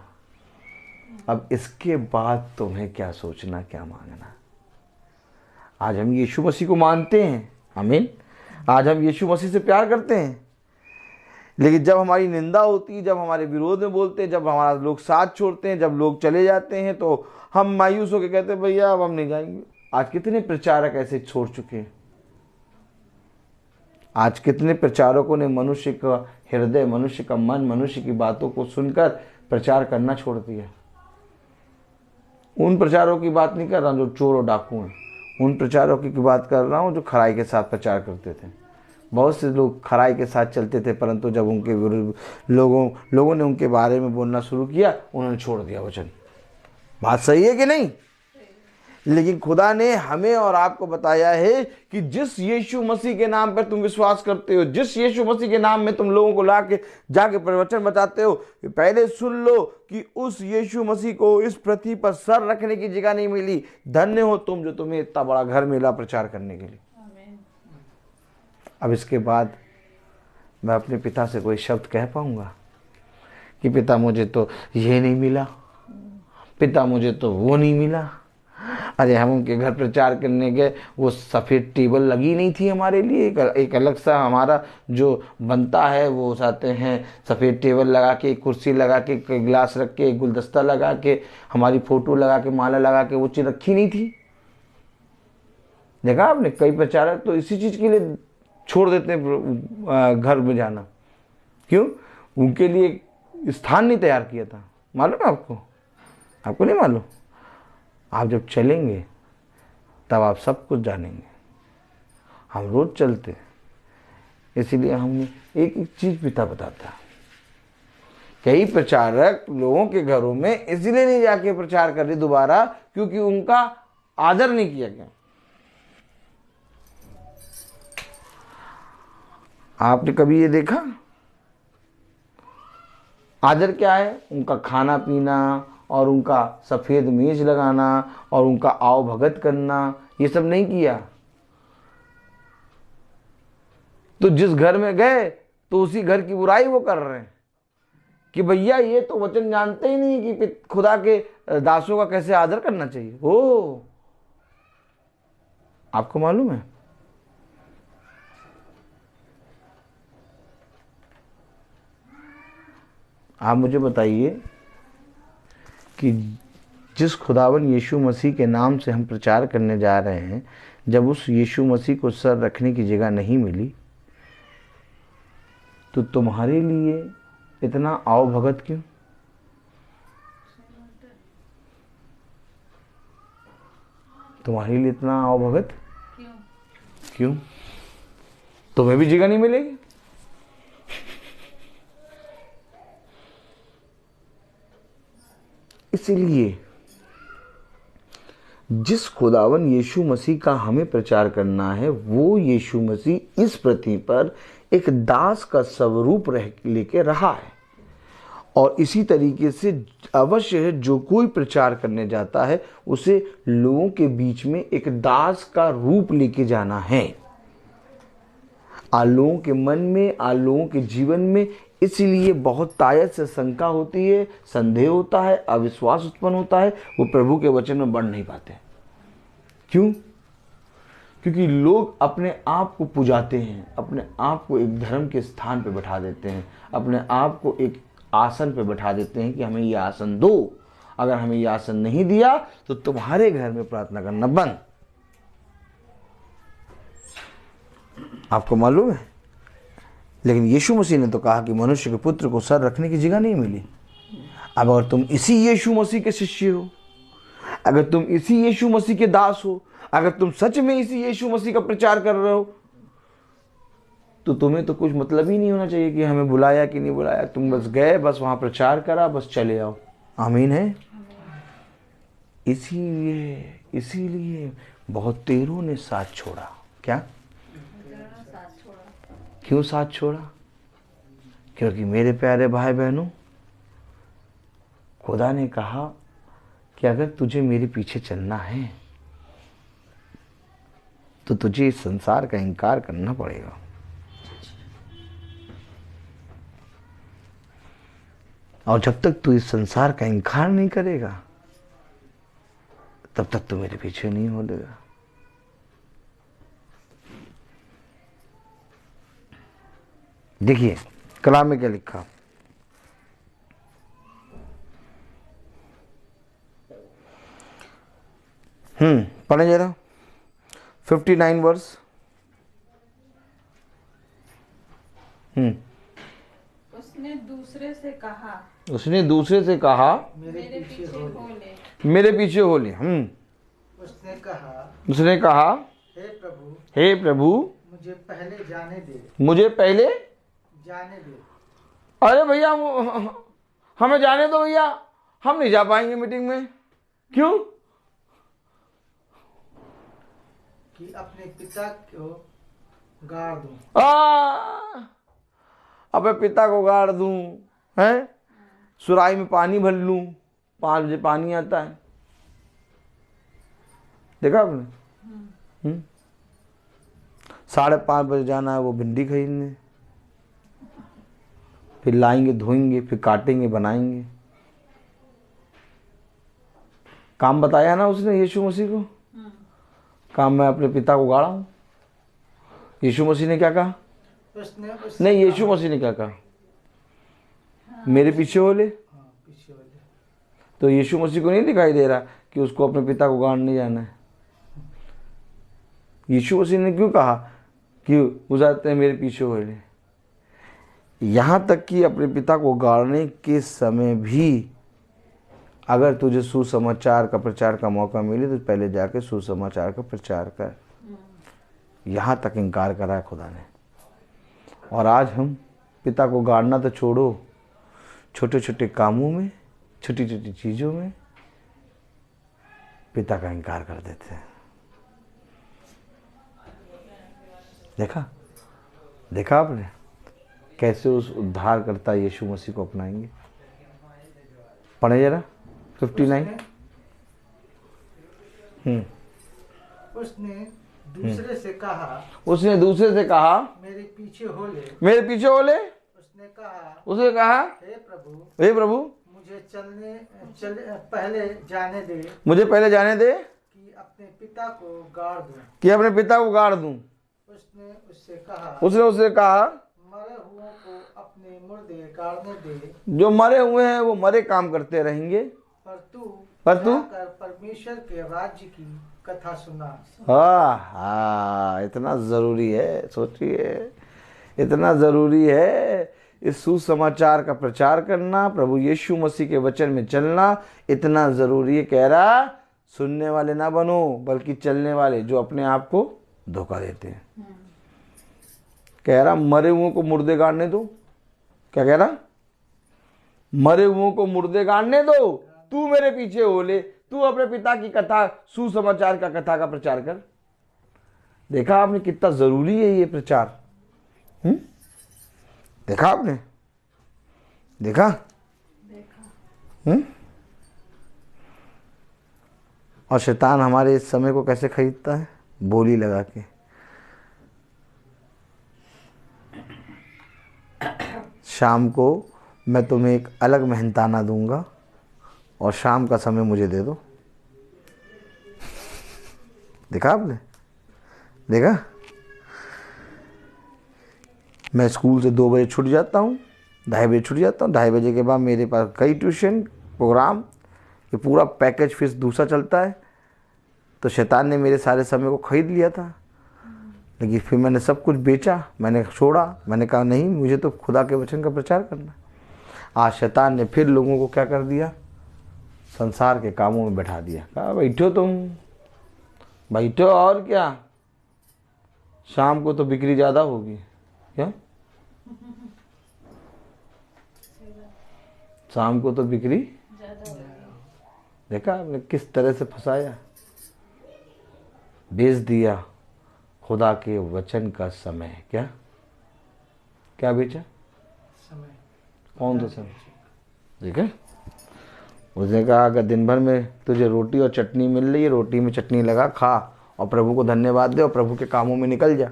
अब इसके बाद तुम्हें क्या सोचना, क्या मांगना। आज हम यीशु मसीह को मानते हैं, आमीन। आज हम यीशु मसीह से प्यार करते हैं, लेकिन जब हमारी निंदा होती है, जब हमारे विरोध में बोलते हैं, जब हमारा लोग साथ छोड़ते हैं, जब लोग चले जाते हैं, तो हम मायूस होकर कहते हैं भैया अब हम नहीं जाएंगे। आज कितने प्रचारक ऐसे छोड़ चुके हैं। आज कितने प्रचारकों ने मनुष्य का हृदय, मनुष्य का मन, मनुष्य की बातों को सुनकर प्रचार करना छोड़ दिया। उन प्रचारों की बात नहीं कर रहा हूँ जो चोर और डाकू हैं, उन प्रचारों की बात कर रहा हूँ जो खराई के साथ प्रचार करते थे। बहुत से लोग खराई के साथ चलते थे, परंतु जब उनके विरुद्ध लोगों ने उनके बारे में बोलना शुरू किया, उन्होंने छोड़ दिया वचन। बात सही है कि नहीं? लेकिन खुदा ने हमें और आपको बताया है कि जिस यीशु मसीह के नाम पर तुम विश्वास करते हो, जिस यीशु मसीह के नाम में तुम लोगों को लाके जाके प्रवचन बताते हो, पहले सुन लो कि उस यीशु मसीह को इस पृथ्वी पर सर रखने की जगह नहीं मिली। धन्य हो तुम जो तुम्हें इतना बड़ा घर मिला प्रचार करने के लिए। अब इसके बाद मैं अपने पिता से कोई शब्द कह पाऊंगा कि पिता मुझे तो ये नहीं मिला, पिता मुझे तो वो नहीं मिला। अरे हम उनके घर प्रचार करने गए, वो सफ़ेद टेबल लगी नहीं थी हमारे लिए, एक अलग सा हमारा जो बनता है वो चाहते हैं सफ़ेद टेबल लगा के, एक कुर्सी लगा के, एक गिलास रख के, एक गुलदस्ता लगा के, हमारी फ़ोटो लगा के, माला लगा के, वो चीज़ रखी नहीं थी। देखा आपने, कई प्रचारक तो इसी चीज़ के लिए छोड़ देते हैं घर में जाना। क्यों? उनके लिए स्थान नहीं तैयार किया था। मालूम है आपको? आपको नहीं मालूम? आप जब चलेंगे तब आप सब कुछ जानेंगे। हम रोज चलते, इसीलिए हमें एक एक चीज पिता बताता। कई प्रचारक लोगों के घरों में इसलिए नहीं जाके प्रचार कर रहे दोबारा, क्योंकि उनका आदर नहीं किया गया। आपने कभी ये देखा? आदर क्या है? उनका खाना पीना और उनका सफ़ेद मेज लगाना और उनका आओ भगत करना, ये सब नहीं किया। तो जिस घर में गए तो उसी घर की बुराई वो कर रहे हैं कि भैया ये तो वचन जानते ही नहीं कि खुदा के दासों का कैसे आदर करना चाहिए। ओ, आपको मालूम है? आप मुझे बताइए कि जिस खुदावन यीशु मसीह के नाम से हम प्रचार करने जा रहे हैं, जब उस यीशु मसीह को सर रखने की जगह नहीं मिली, तो तुम्हारे लिए इतना आओ भगत क्यों? तुम्हारे लिए इतना आओ भगत क्यों? तुम्हें भी जगह नहीं मिलेगी। इसलिए जिस खुदावन यीशु मसीह का हमें प्रचार करना है, वो यीशु मसीह इस पृथ्वी पर एक दास का स्वरूप लेके रहा है। और इसी तरीके से अवश्य है जो कोई प्रचार करने जाता है उसे लोगों के बीच में एक दास का रूप लेके जाना है। लोगों के मन में, लोगों के जीवन में इसलिए बहुत तायत से शंका होती है, संदेह होता है, अविश्वास उत्पन्न होता है। वो प्रभु के वचन में बढ़ नहीं पाते। क्यों? क्योंकि लोग अपने आप को पुजाते हैं, अपने आप को एक धर्म के स्थान पे बैठा देते हैं, अपने आप को एक आसन पे बैठा देते हैं कि हमें ये आसन दो। अगर हमें ये आसन नहीं दिया तो तुम्हारे घर में प्रार्थना करना बंद। आपको मालूम है, लेकिन यीशु मसीह ने तो कहा कि मनुष्य के पुत्र को सर रखने की जगह नहीं मिली। अब अगर तुम इसी यीशु मसीह के शिष्य हो, अगर तुम इसी यीशु मसीह के दास हो, अगर तुम सच में इसी यीशु मसीह का प्रचार कर रहे हो, तो तुम्हें तो कुछ मतलब ही नहीं होना चाहिए कि हमें बुलाया कि नहीं बुलाया। तुम बस गए, बस वहां प्रचार करा, बस चले आओ। आमीन है। इसीलिए बहुत तेरों ने साथ छोड़ा। क्या? क्यों साथ छोड़ा? क्योंकि मेरे प्यारे भाई बहनों, खुदा ने कहा कि अगर तुझे मेरे पीछे चलना है तो तुझे इस संसार का इनकार करना पड़ेगा। और जब तक तू इस संसार का इनकार नहीं करेगा तब तक तू मेरे पीछे नहीं हो लेगा। देखिए कलाम में क्या लिखा। पढ़े जरा 59 वर्स। उसने दूसरे से कहा मेरे पीछे हो ले। उसने कहा हे प्रभु मुझे पहले जाने दे। अरे भैया हमें जाने दो भैया, हम नहीं जा पाएंगे मीटिंग में। क्यों? कि अपने पिता को गाड़ दूं। अपने पिता को गाड़ दूं है? सुराही में पानी भर लूं, 5 बजे पानी आता है। देखा आपने? 5:30 बजे जाना है वो भिंडी खरीदने, फिर लाएंगे, धोएंगे, फिर काटेंगे, बनाएंगे। काम बताया ना उसने यीशु मसीह को। काम मैं अपने पिता को गाड़ा हूं। यीशु मसीह ने क्या कहा? नहीं, यीशु मसीह ने क्या कहा? मेरे पीछे हो ले। तो यीशु मसीह को नहीं दिखाई दे रहा कि उसको अपने पिता को गाड़ने जाना है। यीशु मसीह ने क्यों कहा कि गुजारते हैं मेरे पीछे हो ले? यहां तक कि अपने पिता को गाड़ने के समय भी अगर तुझे सुसमाचार का प्रचार का मौका मिले तो पहले जाके सुसमाचार का प्रचार कर। यहां तक इनकार करा है खुदा ने। और आज हम पिता को गाड़ना तो छोड़ो, छोटे छोटे कामों में, छोटी छोटी चीजों में पिता का इनकार कर देते हैं। देखा आपने कैसे उस उद्धार करता यीशु मसीह को अपनाएंगे? पढ़े जरा 59। उसने दूसरे से कहा मेरे पीछे हो ले। उसने कहा हे प्रभु मुझे पहले जाने दे कि अपने पिता को गाड़ दूं। उसने उससे कहा मरे हुओं को अपने मुर्दे गाड़ने दे। जो मरे हुए हैं वो मरे काम करते रहेंगे, पर तू परमेश्वर के राज्य की कथा सुना। इतना जरूरी है। सोचिए, इतना जरूरी है इस सुसमाचार का प्रचार करना, प्रभु यीशु मसीह के वचन में चलना इतना जरूरी है। कह रहा सुनने वाले ना बनो बल्कि चलने वाले, जो अपने आप को धोखा देते हैं। कह रहा मरे हुओं को मुर्दे गाड़ने दो। क्या कह रहा? मरे हुओं को मुर्दे गाड़ने दो, तू मेरे पीछे हो ले, तू अपने पिता की कथा, सुसमाचार का कथा का प्रचार कर। देखा आपने कितना जरूरी है ये प्रचार? देखा आपने? देखा? और शैतान हमारे इस समय को कैसे खरीदता है? बोली लगा के। शाम को मैं तुम्हें एक अलग मेहनताना दूंगा और शाम का समय मुझे दे दो। देखा आपने? देखा, मैं स्कूल से 2 बजे छूट जाता हूँ, 2:30 बजे छूट जाता हूँ, 2:30 बजे के बाद मेरे पास कई ट्यूशन प्रोग्राम, ये पूरा पैकेज फीस दूसरा चलता है। तो शैतान ने मेरे सारे समय को खरीद लिया था, लेकिन फिर मैंने सब कुछ बेचा, मैंने छोड़ा, मैंने कहा नहीं, मुझे तो खुदा के वचन का प्रचार करना। आज शैतान ने फिर लोगों को क्या कर दिया, संसार के कामों में बैठा दिया। कहा बैठो तुम, बैठो, और क्या, शाम को तो बिक्री ज़्यादा होगी। क्या, शाम को तो बिक्री, देखा आपने किस तरह से फंसाया, बेच दिया खुदा के वचन का समय। क्या क्या बेचा, समय, कौन सा समय, देखा। उसने कहा अगर दिन भर में तुझे रोटी और चटनी मिल रही है, रोटी में चटनी लगा खा और प्रभु को धन्यवाद दे और प्रभु के कामों में निकल जा।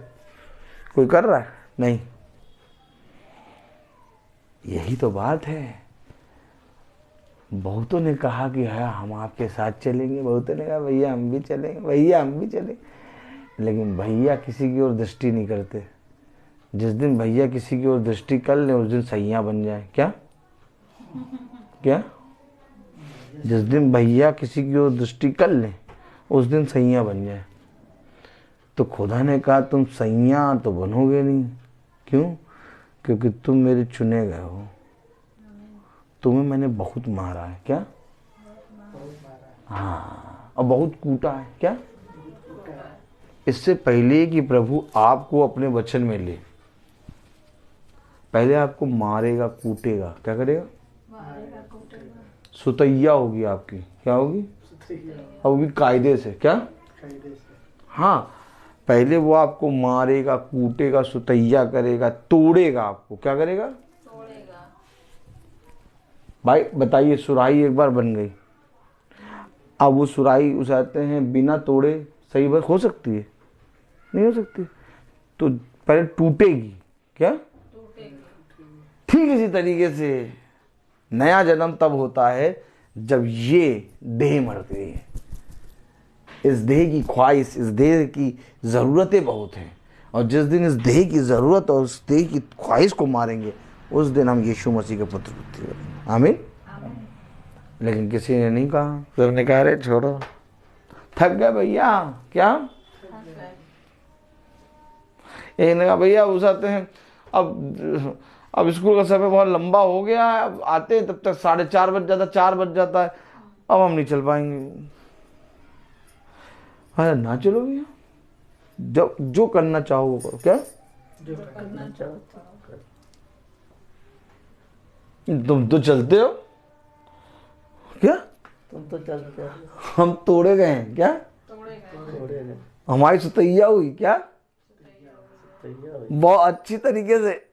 कोई कर रहा है? नहीं। यही तो बात है। बहुतों ने कहा कि है हम आपके साथ चलेंगे, बहुतों ने कहा भैया हम भी चलेंगे, भैया हम भी चलेंगे, लेकिन भैया किसी की ओर दृष्टि नहीं करते। जिस दिन भैया किसी की ओर दृष्टि कर ले उस दिन सैया बन जाए। क्या क्या, जिस दिन भैया किसी की ओर दृष्टि कर ले उस दिन सैया बन जाए। तो खुदा ने कहा तुम सैया तो बनोगे नहीं। क्यों? क्योंकि तुम मेरे चुने गए हो, तुम्हें मैंने बहुत मारा है। क्या? हाँ, और बहुत कूटा है। क्या? इससे पहले कि प्रभु आपको अपने वचन में ले, पहले आपको मारेगा, कूटेगा। क्या करेगा? सुतैया होगी आपकी। क्या होगी? और वो भी कायदे से। क्या? हाँ, पहले वो आपको मारेगा, कूटेगा, सुतैया करेगा, तोड़ेगा आपको। क्या करेगा? तोड़ेगा। भाई बताइए, सुराही एक बार बन गई, अब वो सुराही उसाते हैं बिना तोड़े सही बात हो सकती है? नहीं हो सकती। तो पहले टूटेगी। क्या? ठीक इसी तरीके से नया जन्म तब होता है जब ये देह मर गई है। इस देह की ख्वाहिश, इस देह की ज़रूरतें बहुत हैं, और जिस दिन इस देह की ज़रूरत और उस देह की ख्वाहिश को मारेंगे उस दिन हम यीशु मसीह के पुत्र पुत्री बनेंगे। आमीन। लेकिन किसी ने नहीं कहा, सबने कहा अरे छोड़ो, थक गए भैया। क्या? एक ने कहा भैया उस आते हैं, अब स्कूल का समय बहुत लंबा हो गया है, अब आते हैं तब तक 4:30 बज जाता, 4 बज जाता है, अब हम नहीं चल पाएंगे। अरे ना चलो भैया, जब जो करना चाहो वो करो। क्या? जो करना चाहो तो करो। तुम तो चलते हो। क्या? तुम तो चलते हो, हम तोड़े गए हैं। क्या? थोड़े गए हमारी सुतैया हुई। क्या? बहुत अच्छी तरीके से,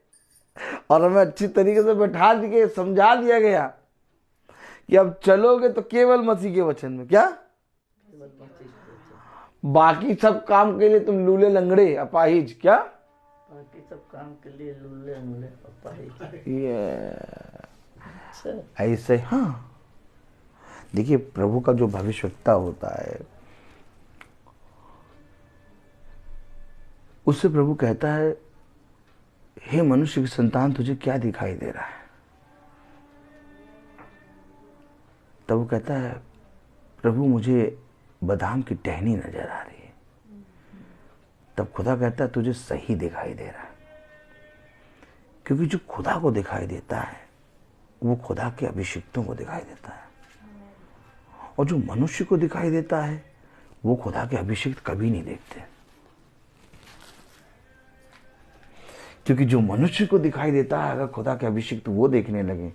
और हमें अच्छी तरीके से बैठा दिए, समझा दिया गया कि अब चलोगे तो केवल मसीह के वचन में। क्या? बाकी सब काम के लिए तुम लूले लंगड़े अपाहिज। क्या? बाकी सब काम के लिए लूले अंगड़े अपाहिज। ऐसे। हाँ, देखिए प्रभु का जो भविष्यवक्ता होता है उससे प्रभु कहता है हे मनुष्य की संतान तुझे क्या दिखाई दे रहा है? तब वो कहता है प्रभु मुझे बादाम की टहनी नजर आ रही है। तब खुदा कहता है तुझे सही दिखाई दे रहा है, क्योंकि जो खुदा को दिखाई देता है वो खुदा के अभिषिक्तों को दिखाई देता है, और जो मनुष्य को दिखाई देता है वो खुदा के अभिषिक्त कभी नहीं देखते। क्योंकि जो मनुष्य को दिखाई देता है अगर खुदा के अभिषिक्त वो देखने लगे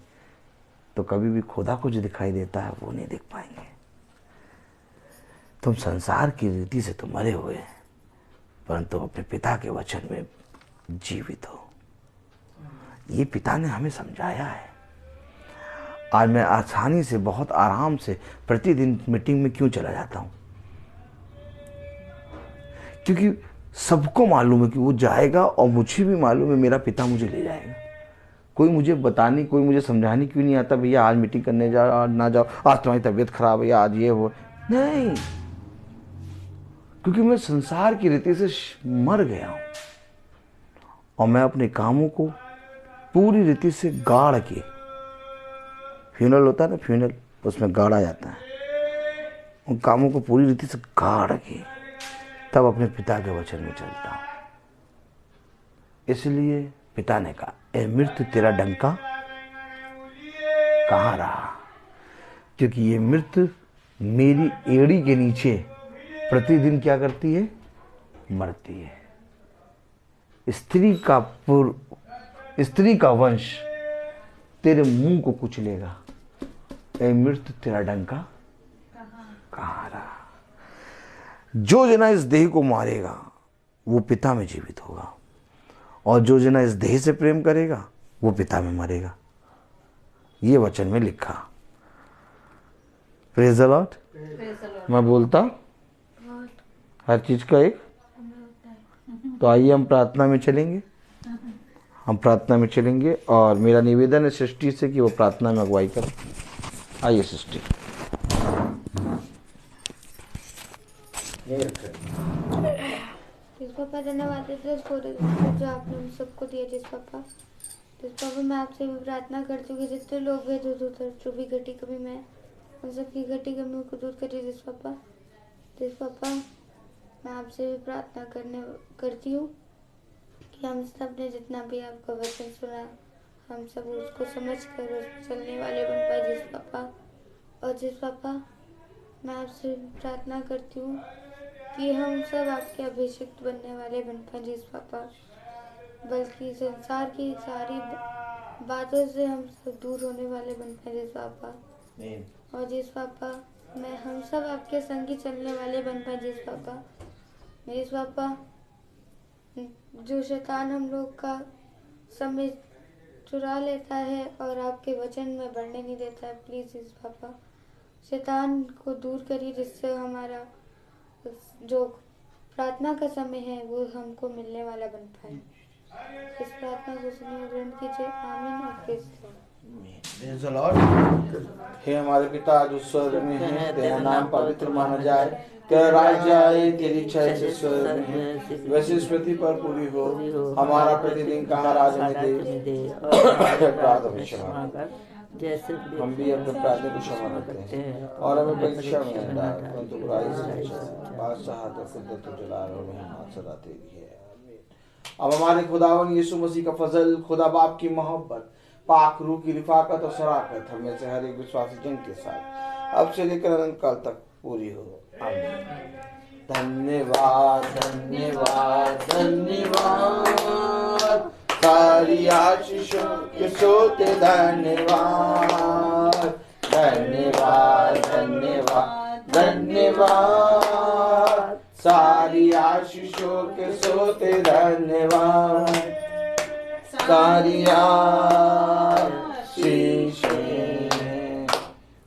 तो कभी भी खुदा को जो दिखाई देता है वो नहीं देख पाएंगे। तुम संसार की रीति से तो मरे हुए हैं, परंतु अपने पिता के वचन में जीवित हो। ये पिता ने हमें समझाया है। आज मैं आसानी से, बहुत आराम से प्रतिदिन मीटिंग में क्यों चला जाता हूं? क्योंकि सबको मालूम है कि वो जाएगा, और मुझे भी मालूम है मेरा पिता मुझे ले जाएगा। कोई मुझे बताने, कोई मुझे समझाने क्यों नहीं आता भैया आज मीटिंग करने जाओ, आज ना जाओ, आज तुम्हारी तबीयत खराब है, आज ये हो। नहीं, क्योंकि मैं संसार की रीति से मर गया हूं और मैं अपने कामों को पूरी रीति से गाड़ के, फ्यूनल होता है ना, फ्यूनल, उसमें गाड़ा जाता है, उन कामों को पूरी रीति से गाड़ के तब अपने पिता के वचन में चलता हूं। इसलिए पिता ने कहा, ए मृत्यु तेरा डंका कहाँ रहा? क्योंकि ये मृत्यु मेरी एड़ी के नीचे प्रतिदिन क्या करती है? मरती है। स्त्री का वंश तेरे मुंह को कुचलेगा। ए मृत्यु तेरा डंका कहाँ रहा? जो जना इस देह को मारेगा वो पिता में जीवित होगा, और जो जना इस देह से प्रेम करेगा वो पिता में मरेगा। ये वचन में लिखा। Praise the Lord. मैं बोलता हर चीज का एक। तो आइए हम प्रार्थना में चलेंगे। हम प्रार्थना में चलेंगे और मेरा निवेदन है सृष्टि से कि वो प्रार्थना में अगुवाई करें। आइए सृष्टि। जिस पापा धन्यवाद देते जो आपने हम सबको दिया। जिस पापा मैं आपसे भी प्रार्थना करती हूँ कि जितने लोग हैं जो भी घटी कभी मैं उन सबकी घटी कमियों को दूर करिए। जिस पापा मैं आपसे भी प्रार्थना करती हूँ कि हम सब ने जितना भी आपका वचन सुना हम सब उसको समझ कर उस चलने वाले बन पाए। जिस पापा मैं आपसे प्रार्थना करती हूँ कि हम सब आपके अभिषिक्त बनने वाले बन पाए। जिस पापा बल्कि संसार की सारी बातों से हम सब दूर होने वाले बन पाए। जिस पापा और जिस पापा मैं हम सब आपके संगी चलने वाले बन पाए। जिस पापा जो शैतान हम लोग का समय चुरा लेता है और आपके वचन में बढ़ने नहीं देता है, प्लीज जिस पापा शैतान को दूर करिए, जिससे हमारा जो प्रार्थना का समय है वो हमको मिलने वाला बन पाए। इस प्रार्थना को सुनिए, ग्रहण कीजिए। आमीन और प्रेज़ द लॉर्ड। हे हमारे पिता जो स्वर्ग में है, तेरा नाम पवित्र माना जाए, तेरा राज्य आए, तेरी इच्छा जैसे स्वर्ग में है वैसे इस पृथ्वी पर पूरी हो। हमारा प्रतिदिन का आहार आज हमें दे, अपराध हमें क्षमा कर जैसे हम भी अपने अपराधियों को क्षमा करते हैं, और हमें परीक्षा में न डाल परंतु बुराई से बचा। बादशाह और कुदरत और जलाल और रहमत सदा तेरी है। अब हमारे खुदावन यीशु मसीह का फजल, खुदा बाप की मोहब्बत, पाक रूह की रिफाकत और शराकत हमें से हर एक विश्वासी जन के साथ अब से लेकर अनंत काल तक पूरी हो। आमीन। धन्यवाद धन्यवाद धन्यवाद, सारी आशीषों के सोते धन्यवाद। धन्यवाद धन्यवाद धन्यवाद, सारी आशीषों के सोते धन्यवाद। सारी आशीषें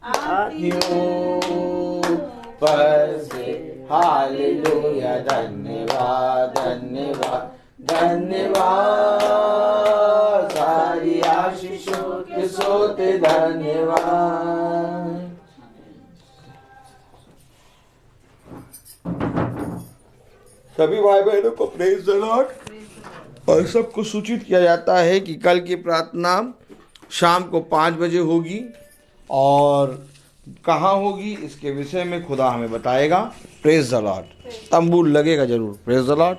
आपकी पर से। हालेलुया। धन्यवाद धन्यवाद धन्यवाद, सारी आशीषों के सोते धन्यवाद। सभी भाई बहनों को प्रेज द लॉर्ड। और सबको सूचित किया जाता है कि कल की प्रार्थना शाम को 5 बजे होगी, और कहाँ होगी इसके विषय में खुदा हमें बताएगा। Praise the Lord. तंबू लगेगा जरूर। Praise the Lord.